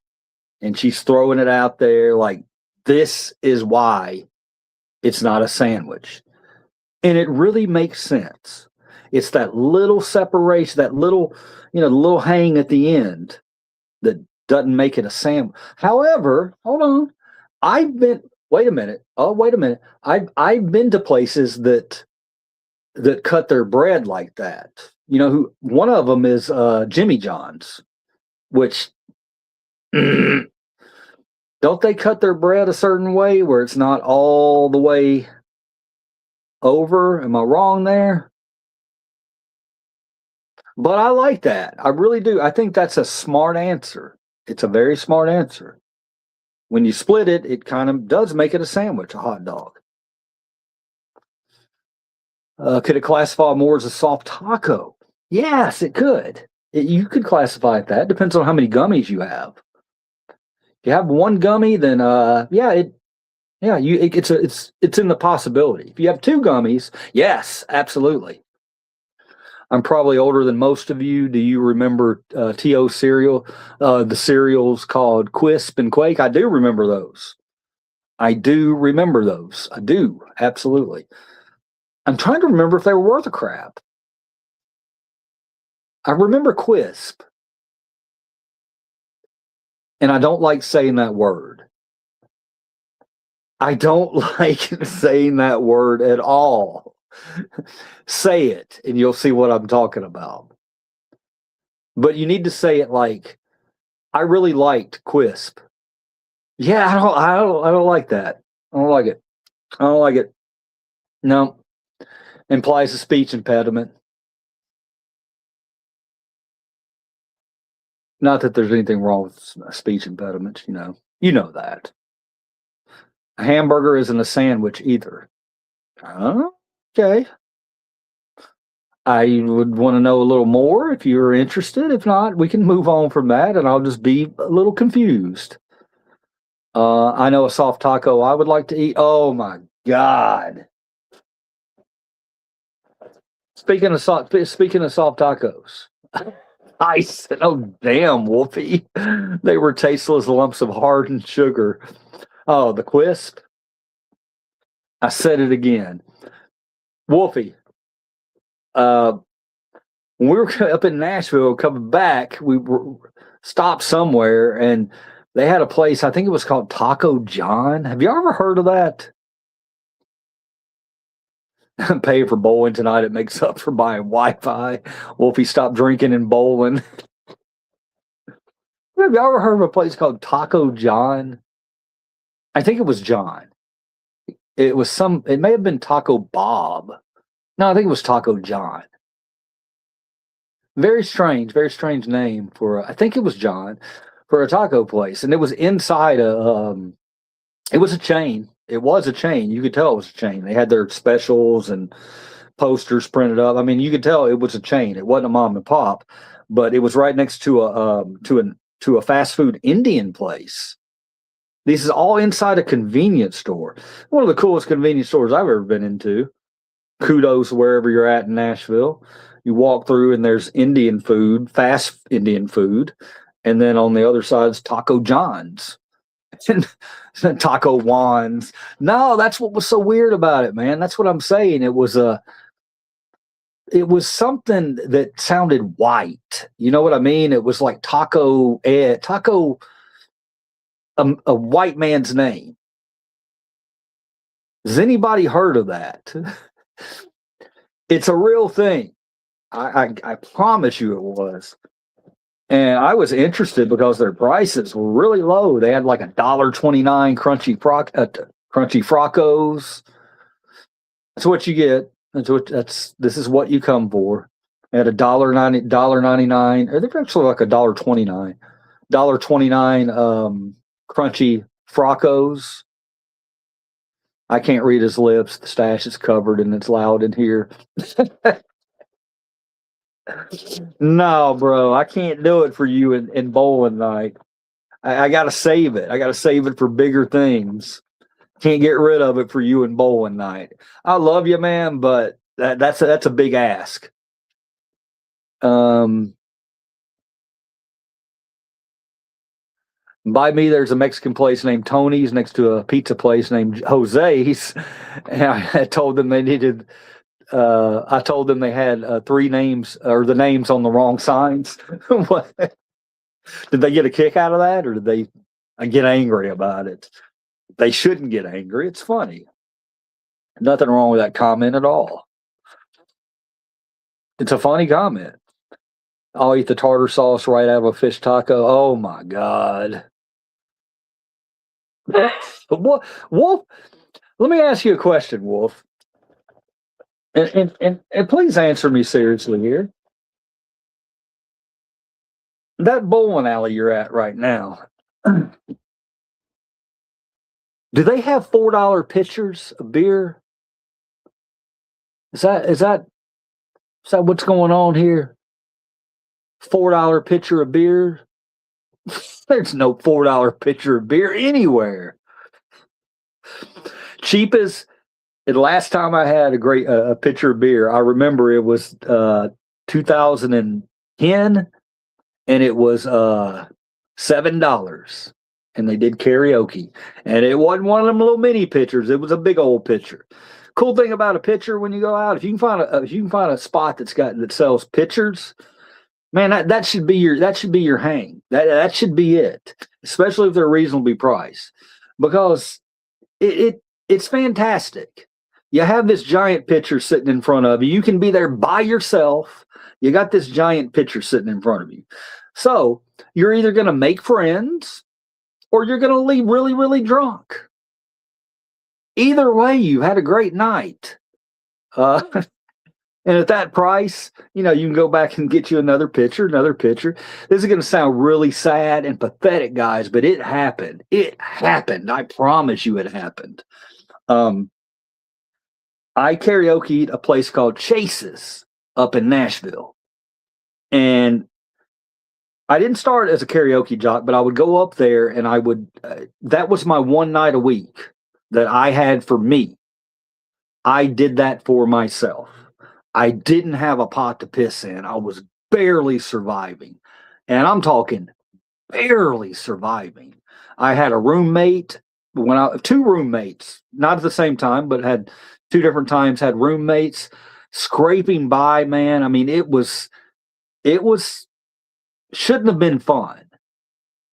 and she's throwing it out there like, this is why it's not a sandwich. And it really makes sense. It's that little separation, that little, little hang at the end that doesn't make it a sandwich. However, hold on. Wait a minute. Oh, wait a minute. I've been to places that cut their bread like that. One of them is Jimmy John's, which don't they cut their bread a certain way where it's not all the way over? Am I wrong there? But I like that. I really do. I think that's a smart answer. It's a very smart answer. When you split it, it kind of does make it a sandwich, a hot dog. Could it classify more as a soft taco? Yes, it could. You could classify it that. Depends on how many gummies you have. If you have one gummy, then it's in the possibility. If you have two gummies, yes, absolutely. I'm probably older than most of you. Do you remember TO cereal? The cereals called Quisp and Quake. I do remember those. I do remember those. I do absolutely. I'm trying to remember if they were worth a crap. I remember Quisp, and I don't like saying that word. I don't like saying that word at all. Say it, and you'll see what I'm talking about. But you need to say it like, I really liked Quisp. Yeah, I don't like that. I don't like it. I don't like it. No, implies a speech impediment. Not that there's anything wrong with speech impediments, you know. You know that. A hamburger isn't a sandwich either. Okay. I would want to know a little more if you're interested. If not, we can move on from that, and I'll just be a little confused. I know a soft taco I would like to eat. Oh my God. Speaking of soft tacos, I said, "Oh damn, Wolfie!" They were tasteless lumps of hardened sugar. Oh, the Quisp. I said it again, Wolfie. Uh, when we were up in Nashville coming back, we were stopped somewhere, and they had a place. I think it was called Taco John. Have you ever heard of that? Pay for bowling tonight. It makes up for buying Wi-Fi. Wolfie stopped drinking and bowling. Have you ever heard of a place called Taco John? I think it was John. It was some. It may have been Taco Bob. No, I think it was Taco John. Very strange name for. I think it was John for a taco place, and it was inside a. It was a chain. It was a chain. You could tell it was a chain. They had their specials and posters printed up. I mean, you could tell it was a chain. It wasn't a mom and pop, but it was right next to a fast food Indian place. This is all inside a convenience store. One of the coolest convenience stores I've ever been into. Kudos wherever you're at in Nashville. You walk through and there's Indian food, fast Indian food, and then on the other side is Taco John's and Taco Juan's. No, that's what was so weird about it, man. That's what I'm saying. It was something that sounded white. You know what I mean? It was like taco, a white man's name. Has anybody heard of that? It's a real thing. I promise you it was. And I was interested because their prices were really low. They had like $1.29 crunchy frocos. That's what you get. This is what you come for. At $1.99. They're actually like $1.29. $1.29 crunchy frocos. I can't read his lips. The stash is covered and it's loud in here. No, bro, I can't do it for you in bowling night. I gotta save it. I gotta save it for bigger things. Can't get rid of it for you in bowling night. I love you, man, but that's a big ask. By me, there's a Mexican place named Tony's next to a pizza place named Jose's, and I told them they needed. I told them they had three names or the names on the wrong signs. What? Did they get a kick out of that, or did they get angry about it? They shouldn't get angry. It's funny. Nothing wrong with that comment at all. It's a funny comment. I'll eat the tartar sauce right out of a fish taco. Oh my God. Wolf, let me ask you a question, Wolf. And please answer me seriously here. That bowling alley you're at right now, do they have $4 pitchers of beer? Is that what's going on here? $4 pitcher of beer. There's no $4 pitcher of beer anywhere. Cheapest. The last time I had a pitcher of beer, I remember it was 2010, and it was $7, and they did karaoke, and it wasn't one of them little mini pitchers. It was a big old pitcher. Cool thing about a pitcher when you go out, if you can find a spot that sells pitchers, man, that should be your hang. That should be it, especially if they're reasonably priced, because it's fantastic. You have this giant pitcher sitting in front of you. You can be there by yourself. You got this giant pitcher sitting in front of you. So you're either going to make friends or you're going to leave really, really drunk. Either way, you had a great night. And at that price, you can go back and get you another pitcher. This is going to sound really sad and pathetic, guys, but it happened. It happened. I promise you it happened. I karaoke'd a place called Chase's up in Nashville. And I didn't start as a karaoke jock, but I would go up there and I would, that was my one night a week that I had for me. I did that for myself. I didn't have a pot to piss in. I was barely surviving. And I'm talking barely surviving. I had a roommate, two roommates, not at the same time, but had two different times had roommates scraping by, man. I mean, it shouldn't have been fun,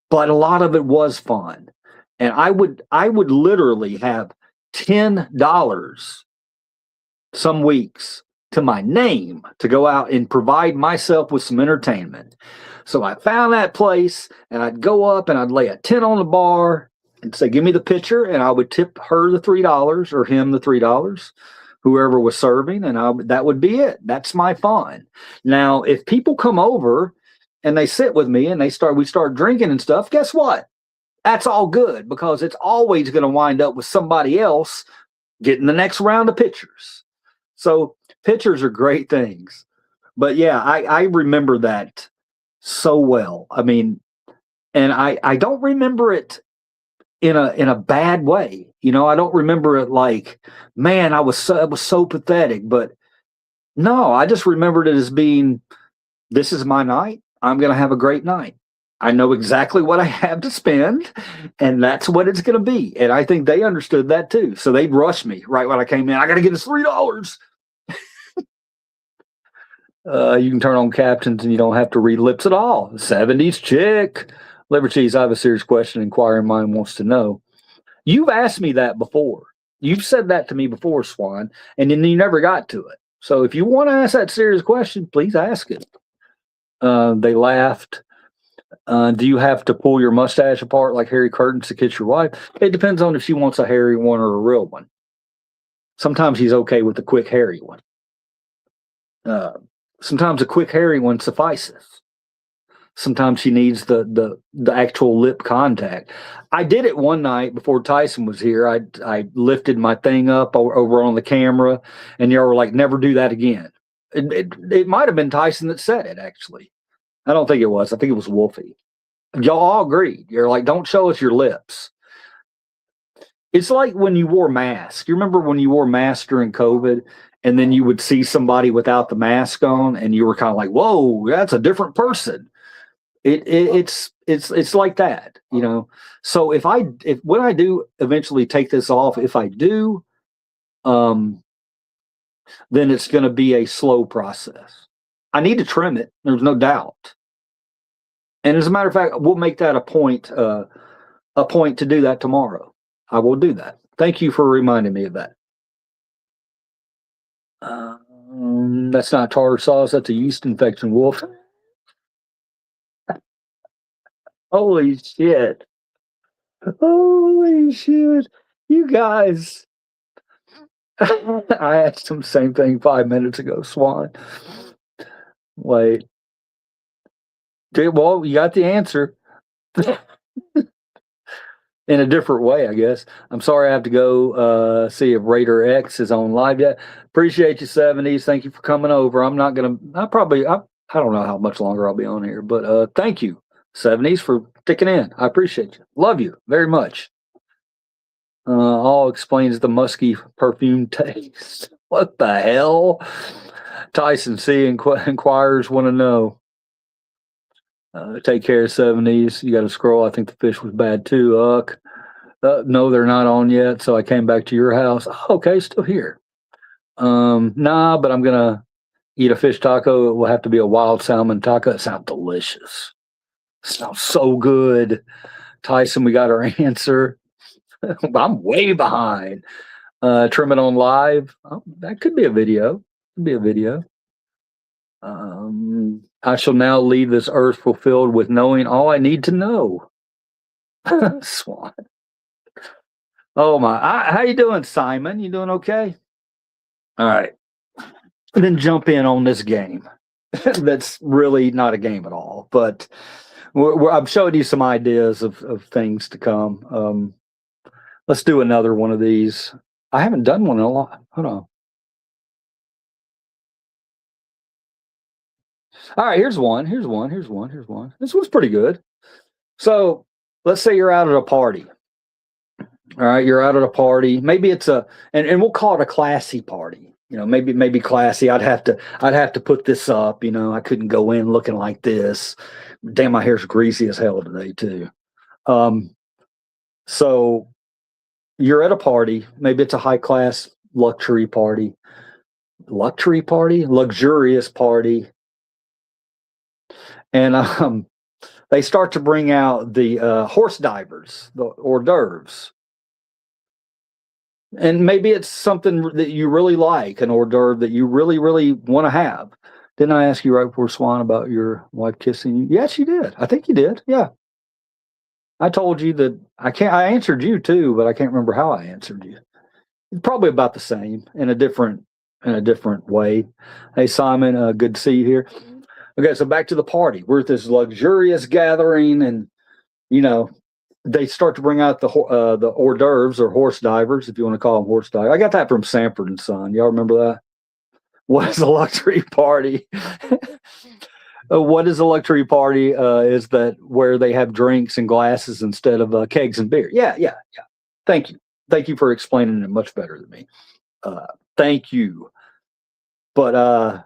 but a lot of it was fun. And I would literally have $10 some weeks to my name to go out and provide myself with some entertainment. So I found that place and I'd go up and I'd lay a 10 on the bar and say, give me the pitcher, and I would tip her the $3 or him the $3, whoever was serving, and that would be it. That's my fun. Now, if people come over and they sit with me and we start drinking and stuff, guess what? That's all good, because it's always going to wind up with somebody else getting the next round of pitchers. So pitchers are great things. But yeah, I remember that so well. I mean, and I don't remember it in a bad way. I don't remember it like, man, it was so pathetic. But no, I just remembered it as being, this is my night. I'm going to have a great night. I know exactly what I have to spend, and that's what it's going to be. And I think they understood that too. So they'd rush me right when I came in. I got to get this $3. You can turn on captions and you don't have to read lips at all. 70s chick. Liver Cheese, I have a serious question. Inquiring mind wants to know. You've asked me that before. You've said that to me before, Swan, and then you never got to it. So if you want to ask that serious question, please ask it. They laughed. Do you have to pull your mustache apart like Harry Curtin to kiss your wife? It depends on if she wants a hairy one or a real one. Sometimes he's okay with a quick hairy one. Sometimes a quick hairy one suffices. Sometimes she needs the actual lip contact. I did it one night before Tyson was here. I lifted my thing up over on the camera, and y'all were like, never do that again. It might have been Tyson that said it, actually. I don't think it was. I think it was Wolfie. Y'all all agreed. You're like, don't show us your lips. It's like when you wore masks. You remember when you wore masks during COVID, and then you would see somebody without the mask on, and you were kind of like, whoa, that's a different person. It's like that, So when I do eventually take this off, if I do, then it's going to be a slow process. I need to trim it. There's no doubt. And as a matter of fact, we'll make that a point to do that tomorrow. I will do that. Thank you for reminding me of that. That's not tartar sauce. That's a yeast infection, Wolf. Holy shit. Holy shit. You guys. I asked him the same thing 5 minutes ago, Swan. Wait. Well, you got the answer. In a different way, I guess. I'm sorry I have to go see if Raider X is on live yet. Appreciate you, 70s. Thank you for coming over. I'm not going to, I don't know how much longer I'll be on here, but thank you, 70s, for sticking in. I appreciate you. Love you very much. All explains the musky perfume taste. What the hell? Tyson C. inquires want to know. Take care, 70s. You got to scroll. I think the fish was bad too. No, they're not on yet. So I came back to your house. Okay, still here. Nah, but I'm gonna eat a fish taco. It will have to be a wild salmon taco. It sounds delicious. Sounds so good. Tyson, we got our answer. I'm way behind. Trim it on live. Oh, that could be a video. Could be a video. I shall now leave this earth fulfilled with knowing all I need to know. Swan. Oh my! How you doing, Simon? You doing okay? All right. Then jump in on this game. That's really not a game at all, but I'm showing you some ideas of things to come. Let's do another one of these. I haven't done one in a lot. Hold on. All right, here's one. Here's one. Here's one. Here's one. This one's pretty good. So let's say you're out at a party. All right, you're out at a party. Maybe it's and we'll call it a classy party. Maybe classy. I'd have to put this up. I couldn't go in looking like this. Damn, my hair's greasy as hell today too. So you're at a party. Maybe it's a high class luxurious party, and they start to bring out the horse divers, the hors d'oeuvres. And maybe it's something that you really like, an hors d'oeuvre that you really, really want to have. Didn't I ask you right before, Swan, about your wife kissing you? Yes, you did. I think you did. Yeah. I told you that I answered you too, but I can't remember how I answered you. Probably about the same in a different way. Hey, Simon, good to see you here. Okay, so back to the party. We're at this luxurious gathering, and you know they start to bring out the hors d'oeuvres or horse divers, if you want to call them horse divers. I got that from Sanford and Son. Y'all remember that? What is a luxury party? What is a luxury party? Is that where they have drinks and glasses instead of kegs and beer? Yeah, yeah, yeah. Thank you for explaining it much better than me. Thank you. But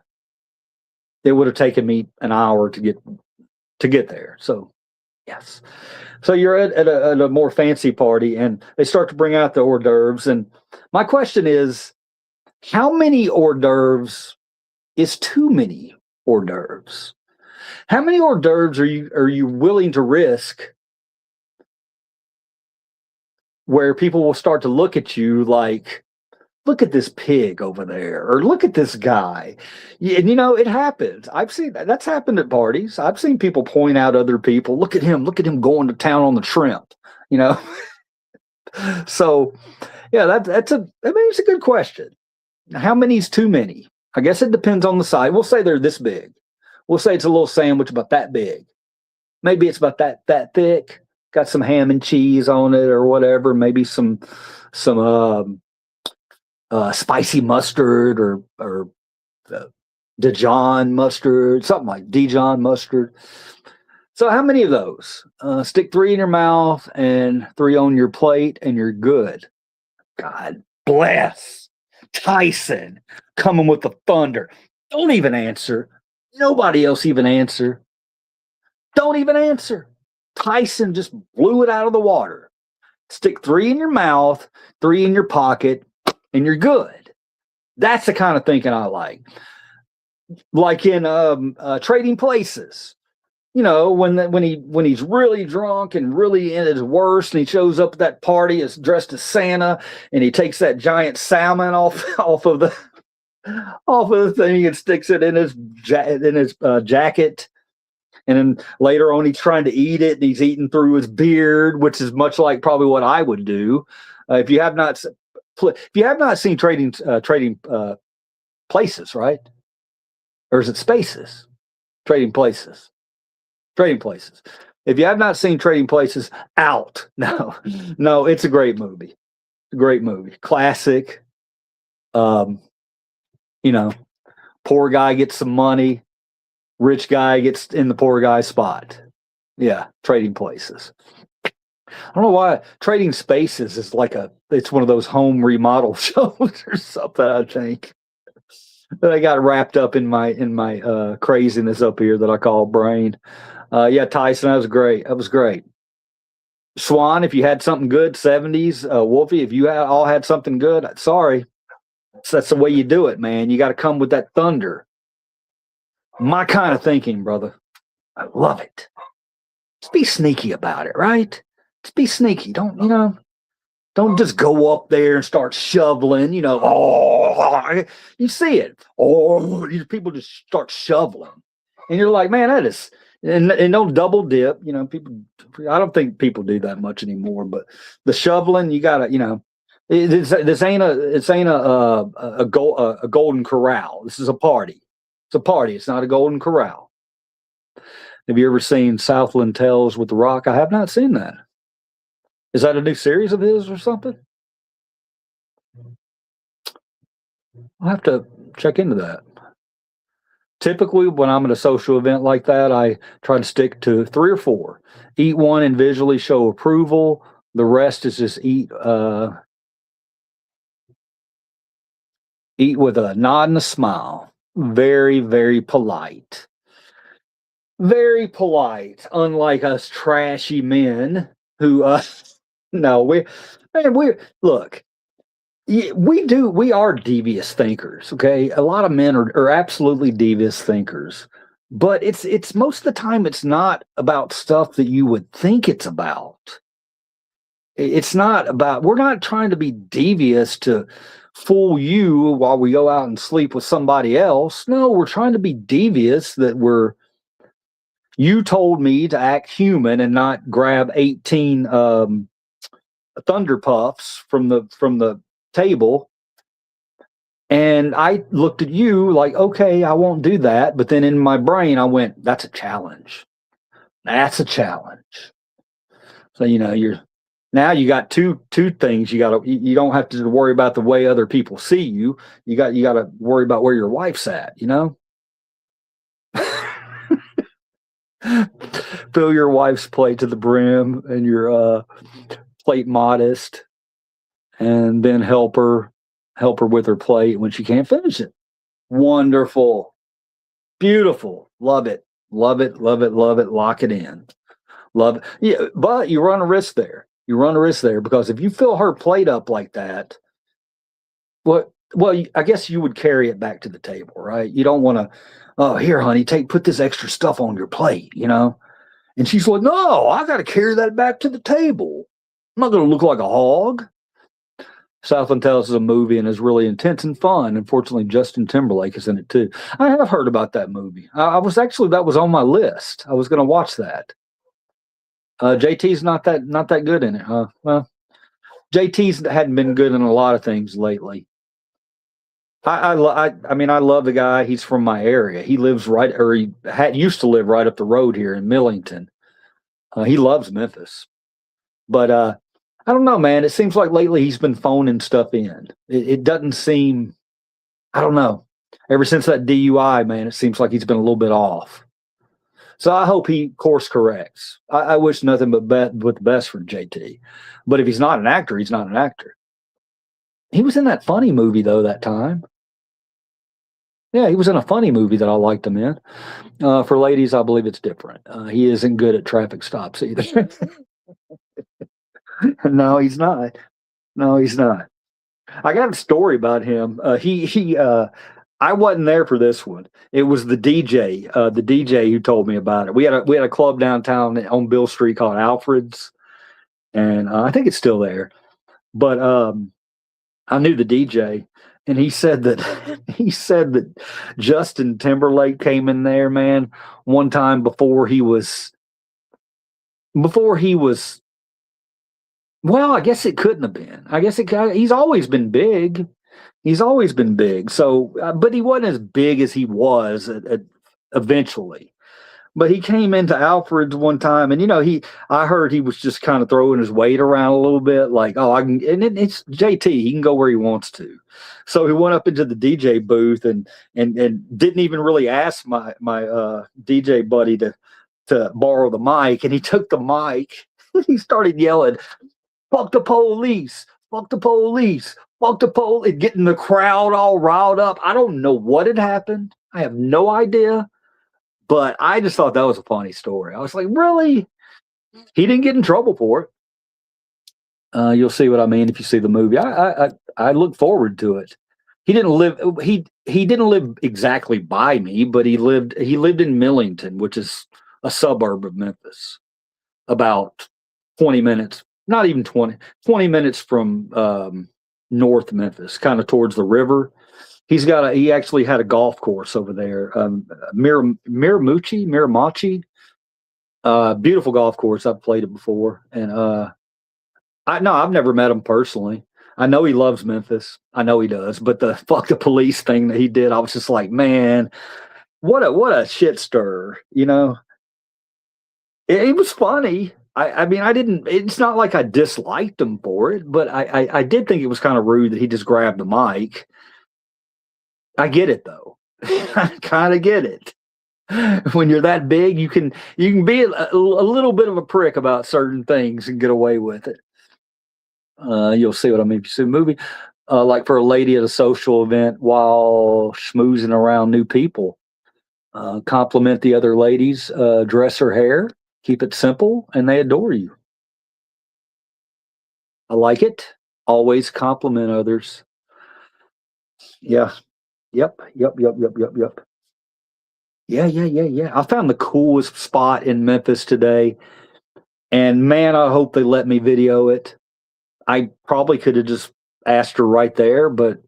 it would have taken me an hour to get there. So yes. So you're at a more fancy party, and they start to bring out the hors d'oeuvres. And my question is, how many hors d'oeuvres is too many hors d'oeuvres? How many hors d'oeuvres are you willing to risk where people will start to look at you like, look at this pig over there, or look at this guy? And it happens. I've seen that. That's happened at parties. I've seen people point out other people. Look at him going to town on the shrimp. So yeah, it's a good question. How many is too many? I guess it depends on the size. We'll say they're this big. We'll say it's a little sandwich about that big. Maybe it's about that thick. Got some ham and cheese on it or whatever. Maybe some spicy mustard or Dijon mustard, something like Dijon mustard. So how many of those? Stick 3 in your mouth and 3 on your plate, and you're good. God bless Tyson coming with the thunder. Don't even answer. Nobody else even answer. Don't even answer. Tyson just blew it out of the water. Stick 3 in your mouth, 3 in your pocket, and you're good. That's the kind of thinking I like. Like in Trading Places. When he's really drunk and really in his worst, and he shows up at that party as dressed as Santa, and he takes that giant salmon off of the thing and sticks it in his jacket. And then later on, he's trying to eat it, and he's eating through his beard, which is much like probably what I would do. If you have not seen Trading Places, right? Or is it Spaces? Trading Places. Trading Places. If you have not seen Trading Places, out. No, it's a great movie. Great movie. Classic. Poor guy gets some money, Rich guy gets in the poor guy's spot. Yeah, trading places. I don't know why Trading Spaces is like it's one of those home remodel shows or something, I think. That I got wrapped up in my craziness up here that I call brain. Yeah, Tyson, that was great. That was great. Swan, if you had something good, 70s. Wolfie, if you all had something good, sorry. That's the way you do it, man. You got to come with that thunder. My kind of thinking, brother. I love it. Just be sneaky about it, right? Just be sneaky. Don't just go up there and start shoveling, oh, you see it. Oh, these people just start shoveling. And you're like, man, that is, and don't double dip. People, I don't think people do that much anymore, but the shoveling, you got to, this ain't a golden corral. This is a party. It's a party. It's not a golden corral. Have you ever seen Southland Tales with The Rock? I have not seen that. Is that a new series of his or something? I'll have to check into that. Typically, when I'm at a social event like that, I try to stick to 3 or 4. Eat one and visually show approval. The rest is just eat with a nod and a smile. Very, very polite. Very polite, unlike us trashy men who no, we look, we are devious thinkers, okay? A lot of men are absolutely devious thinkers, but it's most of the time it's not about stuff that you would think it's about. It's not about, we're not trying to be devious to fool you while we go out and sleep with somebody else. No, we're trying to be devious that you told me to act human and not grab 18 Thunder Puffs from the table. And I looked at you like, okay, I won't do that. But then in my brain, I went, that's a challenge. That's a challenge. So, now you got two things. You don't have to worry about the way other people see you. You got to worry about where your wife's at, Fill your wife's plate to the brim and your plate modest, and then help her with her plate when she can't finish it. Wonderful. Beautiful. Love it. Love it. Love it. Love it. Lock it in. Love it. Yeah, but you run a risk there. Because if you fill her plate up like that, well, I guess you would carry it back to the table, right? You don't want to, oh, here, honey, put this extra stuff on your plate, And she's like, no, I got to carry that back to the table. I'm not going to look like a hog. Southland Tales is a movie and is really intense and fun. Unfortunately, Justin Timberlake is in it too. I have heard about that movie. That was on my list. I was going to watch that. JT's not that good in it, huh? Well, JT's hadn't been good in a lot of things lately. I mean, I love the guy. He's from my area. He lives used to live right up the road here in Millington. He loves Memphis, but I don't know, man. It seems like lately he's been phoning stuff in. It doesn't seem. I don't know. Ever since that DUI, man, it seems like he's been a little bit off. So I hope he course corrects. I wish nothing but the best for JT. But if he's not an actor, he's not an actor. He was in that funny movie though that time. Yeah, he was in a funny movie that I liked him in. For ladies, I believe it's different. He isn't good at traffic stops either. No, he's not. No, he's not. I got a story about him. I wasn't there for this one. It was the DJ who told me about it. We had a club downtown on Bill Street called Alfred's, and I think it's still there. But I knew the DJ, and he said that Justin Timberlake came in there, man, one time before he was. Well, I guess it couldn't have been. He's always been big. So, but he wasn't as big as he was eventually. But he came into Alfred's one time, and I heard he was just kind of throwing his weight around a little bit, like, oh, I can, and it's JT, he can go where he wants to. So he went up into the DJ booth and didn't even really ask my DJ buddy to borrow the mic, and he took the mic. He started yelling, "Fuck the police! Fuck the police! Fuck the police!" Getting the crowd all riled up. I don't know what had happened. I have no idea. But I just thought that was a funny story. I was like, really? He didn't get in trouble for it. You'll see what I mean if you see the movie. I look forward to it. He didn't live. He didn't live exactly by me, but he lived in Millington, which is a suburb of Memphis, about 20 minutes, not even 20 minutes from North Memphis, kind of towards the river. He actually had a golf course over there, Miramachi, beautiful golf course. I've played it before, and I've never met him personally. I know he loves Memphis. I know he does, but the fuck the police thing that he did, I was just like, man, what a shit stir, It was funny. I mean, I didn't. It's not like I disliked him for it, but I did think it was kind of rude that he just grabbed the mic. I get it though. I kind of get it. When you're that big, you can be a little bit of a prick about certain things and get away with it. You'll see what I mean if you see the movie. Like for a lady at a social event while schmoozing around new people, compliment the other ladies, dress her hair, keep it simple, and they adore you. I like it. Always compliment others. Yeah. Yep. Yep. Yep. Yep. Yep. Yep. Yeah, yeah, yeah, yeah. I found the coolest spot in Memphis today, and man, I hope they let me video it. I probably could have just asked her right there, but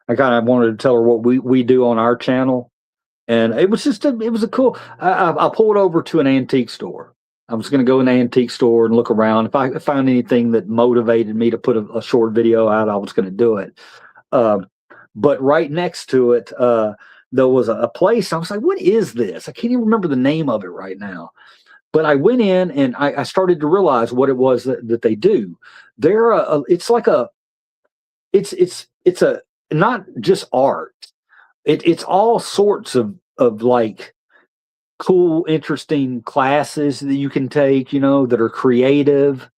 I kind of wanted to tell her what we do on our channel, and it was a cool. I pulled over to an antique store. I was going to go in the antique store and look around. If I found anything that motivated me to put a short video out, I was going to do it. Um, but right next to it, there was a place. I was like, "What is this?" I can't even remember the name of it right now. But I went in and I started to realize what it was that they do. It's like it's a not just art. It's all sorts of like cool, interesting classes that you can take, that are creative.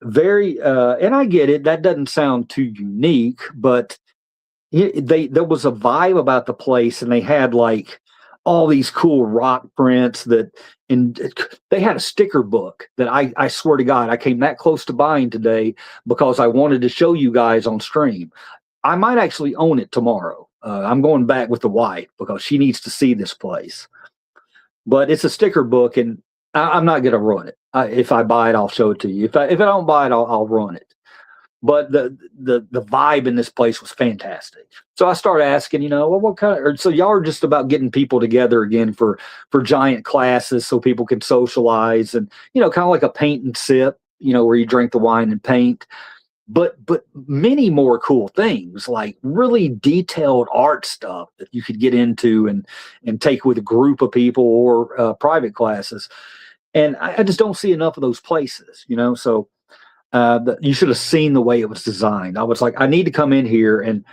Very, and I get it. That doesn't sound too unique, but there was a vibe about the place, and they had like all these cool rock prints and they had a sticker book that I swear to God, I came that close to buying today because I wanted to show you guys on stream. I might actually own it tomorrow. I'm going back with the wife because she needs to see this place. But it's a sticker book, and I'm not going to run it. If I buy it, I'll show it to you. If I don't buy it, I'll run it. But the vibe in this place was fantastic. So I started asking, well, what kind of? So y'all are just about getting people together again for giant classes, so people can socialize and kind of like a paint and sip, where you drink the wine and paint. But many more cool things, like really detailed art stuff that you could get into and take with a group of people or private classes. And I just don't see enough of those places, So you should have seen the way it was designed. I was like, I need to come in here and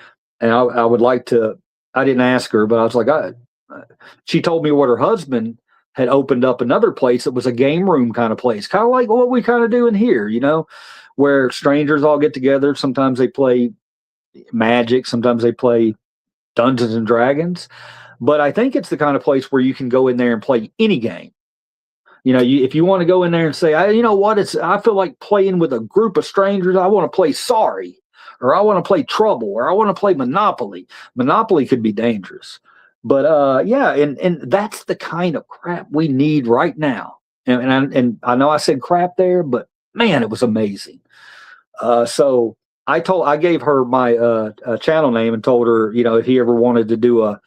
I would like to. I didn't ask her, but I was like, she told me what her husband had opened up another place that was a game room kind of place, kind of like what we kind of do in here, where strangers all get together. Sometimes they play Magic, sometimes they play Dungeons and Dragons. But I think it's the kind of place where you can go in there and play any game. If you want to go in there and say, you know what, I feel like playing with a group of strangers. I want to play Sorry, or I want to play Trouble, or I want to play Monopoly. Monopoly could be dangerous, but yeah, and that's the kind of crap we need right now. And I know I said crap there, but man, it was amazing. So I gave her my channel name and told her, if he ever wanted to do a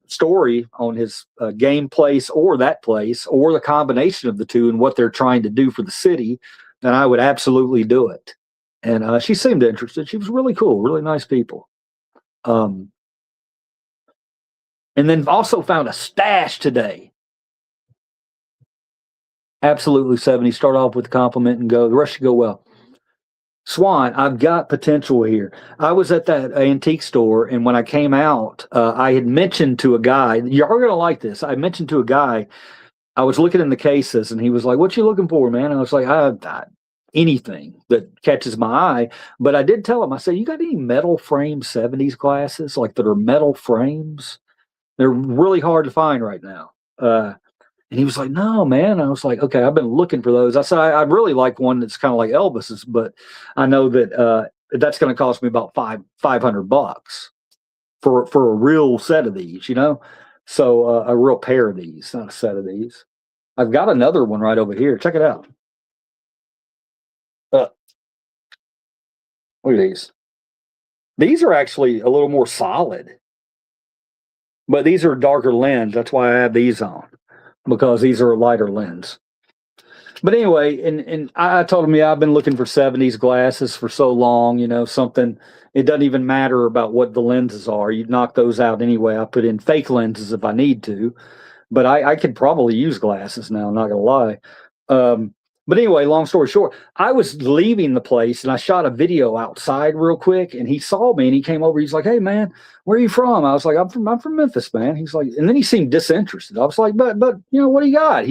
story on his game place or that place or the combination of the two and what they're trying to do for the city, then I would absolutely do it. And she seemed interested. She was really cool, really nice people. And then also found a stash today. Absolutely 70. Start off with a compliment and go. The rest should go well. Swan, I've got potential here. I was at that antique store, and when I came out, I had mentioned to a guy, "You're gonna like this." I mentioned to a guy, I was looking in the cases, and he was like, "What you looking for, man?" And I was like, anything that catches my eye." But I did tell him, I said, "You got any metal frame '70s glasses, like that are metal frames? They're really hard to find right now." And he was like, "No, man." I was like, "Okay, I've been looking for those." I said, "I'd really like one that's kind of like Elvis's, but I know that that's going to cost me about $500 for a real set of these, you know." So a real pair of these, not a set of these. I've got another one right over here. Check it out. Uh, Look at these. These are actually a little more solid, but these are darker lens. That's why I have these on, because these are a lighter lens. But anyway, and I told him, yeah, I've been looking for '70s glasses for so long, something. It doesn't even matter about what the lenses are. You knock those out anyway. I put in fake lenses if I need to, but I could probably use glasses now, I'm not gonna lie. But anyway, long story short, I was leaving the place and I shot a video outside real quick, and he saw me and he came over. He's like, "Hey man, where are you from?" I was like, I'm from Memphis, man." He's like, and then he seemed disinterested. I was like, but what do you got?"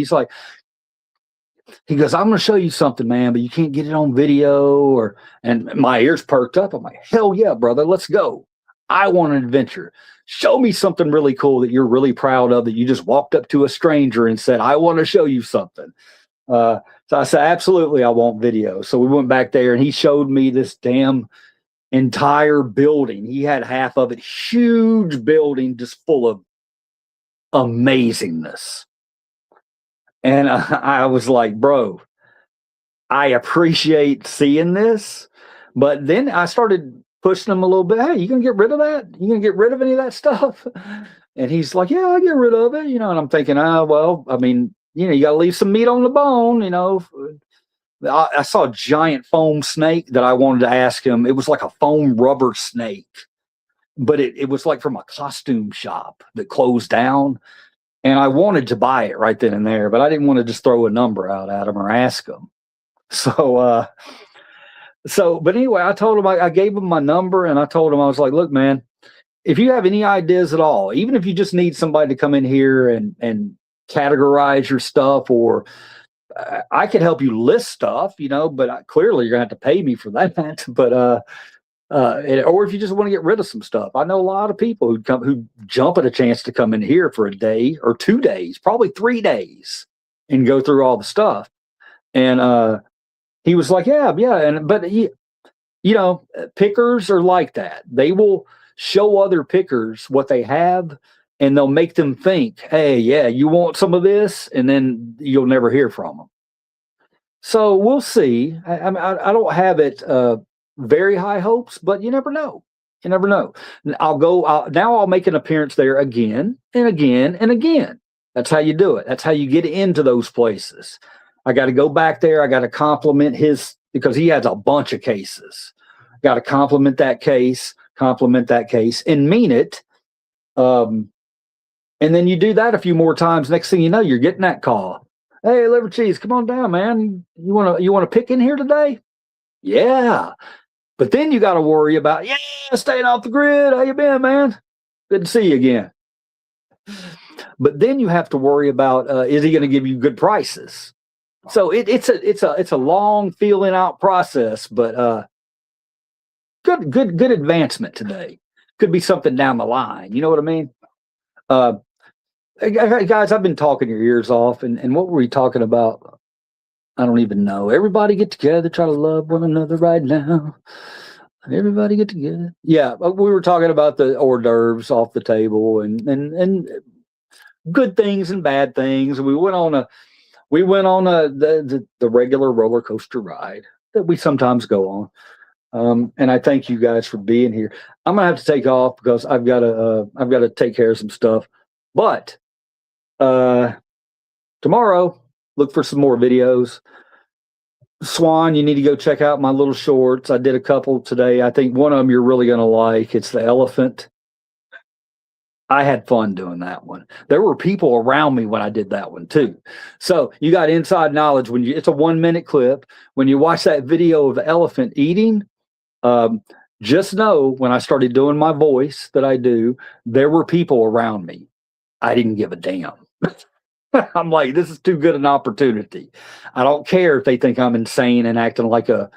He goes, "I'm going to show you something, man, but you can't get it on video." And my ears perked up. I'm like, "Hell yeah, brother, let's go. I want an adventure. Show me something really cool that you're really proud of, that you just walked up to a stranger and said, 'I want to show you something.'" So I said, "Absolutely, I want video." So we went back there and he showed me this damn entire building. He had half of it, huge building, just full of amazingness. And I was like, "Bro, I appreciate seeing this." But then I started pushing him a little bit. "Hey, you gonna get rid of that? You gonna get rid of any of that stuff?" And he's like, "Yeah, I'll get rid of it." And I'm thinking, well, I mean, you got to leave some meat on the bone. I saw a giant foam snake that I wanted to ask him. It was like a foam rubber snake, but it was like from a costume shop that closed down. And I wanted to buy it right then and there, but I didn't want to just throw a number out at him or ask him. So, but anyway, I told him, I gave him my number, and I told him, I was like, "Look, man, if you have any ideas at all, even if you just need somebody to come in here and categorize your stuff, or I could help you list stuff, but clearly you're gonna have to pay me for that." But or if you just want to get rid of some stuff, I know a lot of people who jump at a chance to come in here for a day or 2 days, probably 3 days, and go through all the stuff. And he was like, "Yeah, yeah," pickers are like that. They will show other pickers what they have, and they'll make them think, "Hey, yeah, you want some of this," and then you'll never hear from them. So we'll see. I don't have it very high hopes, but you never know. You never know. Now I'll make an appearance there again and again and again. That's how you do it. That's how you get into those places. I got to go back there. I got to compliment his, because he has a bunch of cases. Got to compliment that case, and mean it. And then you do that a few more times. Next thing you know, you're getting that call. "Hey, liver cheese, come on down, man. You wanna pick in here today?" Yeah. But then you got to worry about, "Yeah, staying off the grid. How you been, man? Good to see you again." But then you have to worry about, is he going to give you good prices? So it's a long feeling out process, but good advancement today. Could be something down the line. You know what I mean? Uh, Guys, I've been talking your ears off, and what were we talking about? I don't even know. Everybody get together, try to love one another right now. Everybody get together. Yeah, we were talking about the hors d'oeuvres off the table, and good things and bad things. We went on the regular roller coaster ride that we sometimes go on. And I thank you guys for being here. I'm gonna have to take off because I've got to take care of some stuff. But uh, tomorrow, look for some more videos. Swan, you need to go check out my little shorts. I did a couple today. I think one of them you're really gonna like. It's the elephant. I had fun doing that one. There were people around me when I did that one too. So you got inside knowledge when it's a 1 minute clip. When you watch that video of the elephant eating, um, just know when I started doing my voice that I do, there were people around me. I didn't give a damn. I'm like, this is too good an opportunity. I don't care if they think I'm insane and acting like a,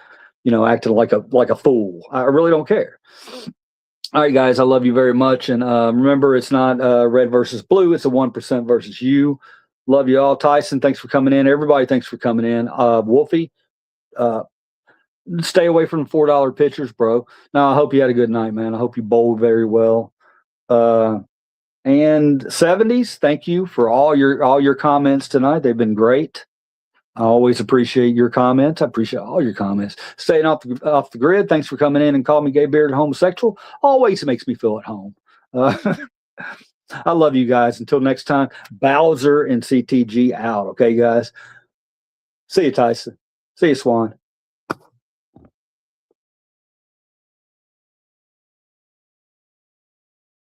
acting like a fool. I really don't care. All right, guys, I love you very much. And remember, it's not red versus blue. It's a 1% versus you. Love you all. Tyson, thanks for coming in. Everybody, thanks for coming in. Wolfie, uh, stay away from the $4 pitchers, bro. Now, I hope you had a good night, man. I hope you bowled very well. And 70s, thank you for all your comments tonight. They've been great. I always appreciate your comments. I appreciate all your comments. Staying off the grid. Thanks for coming in and calling me gay, bearded, homosexual. Always makes me feel at home. I love you guys. Until next time, Bowser and CTG out. Okay, guys. See you, Tyson. See you, Swan.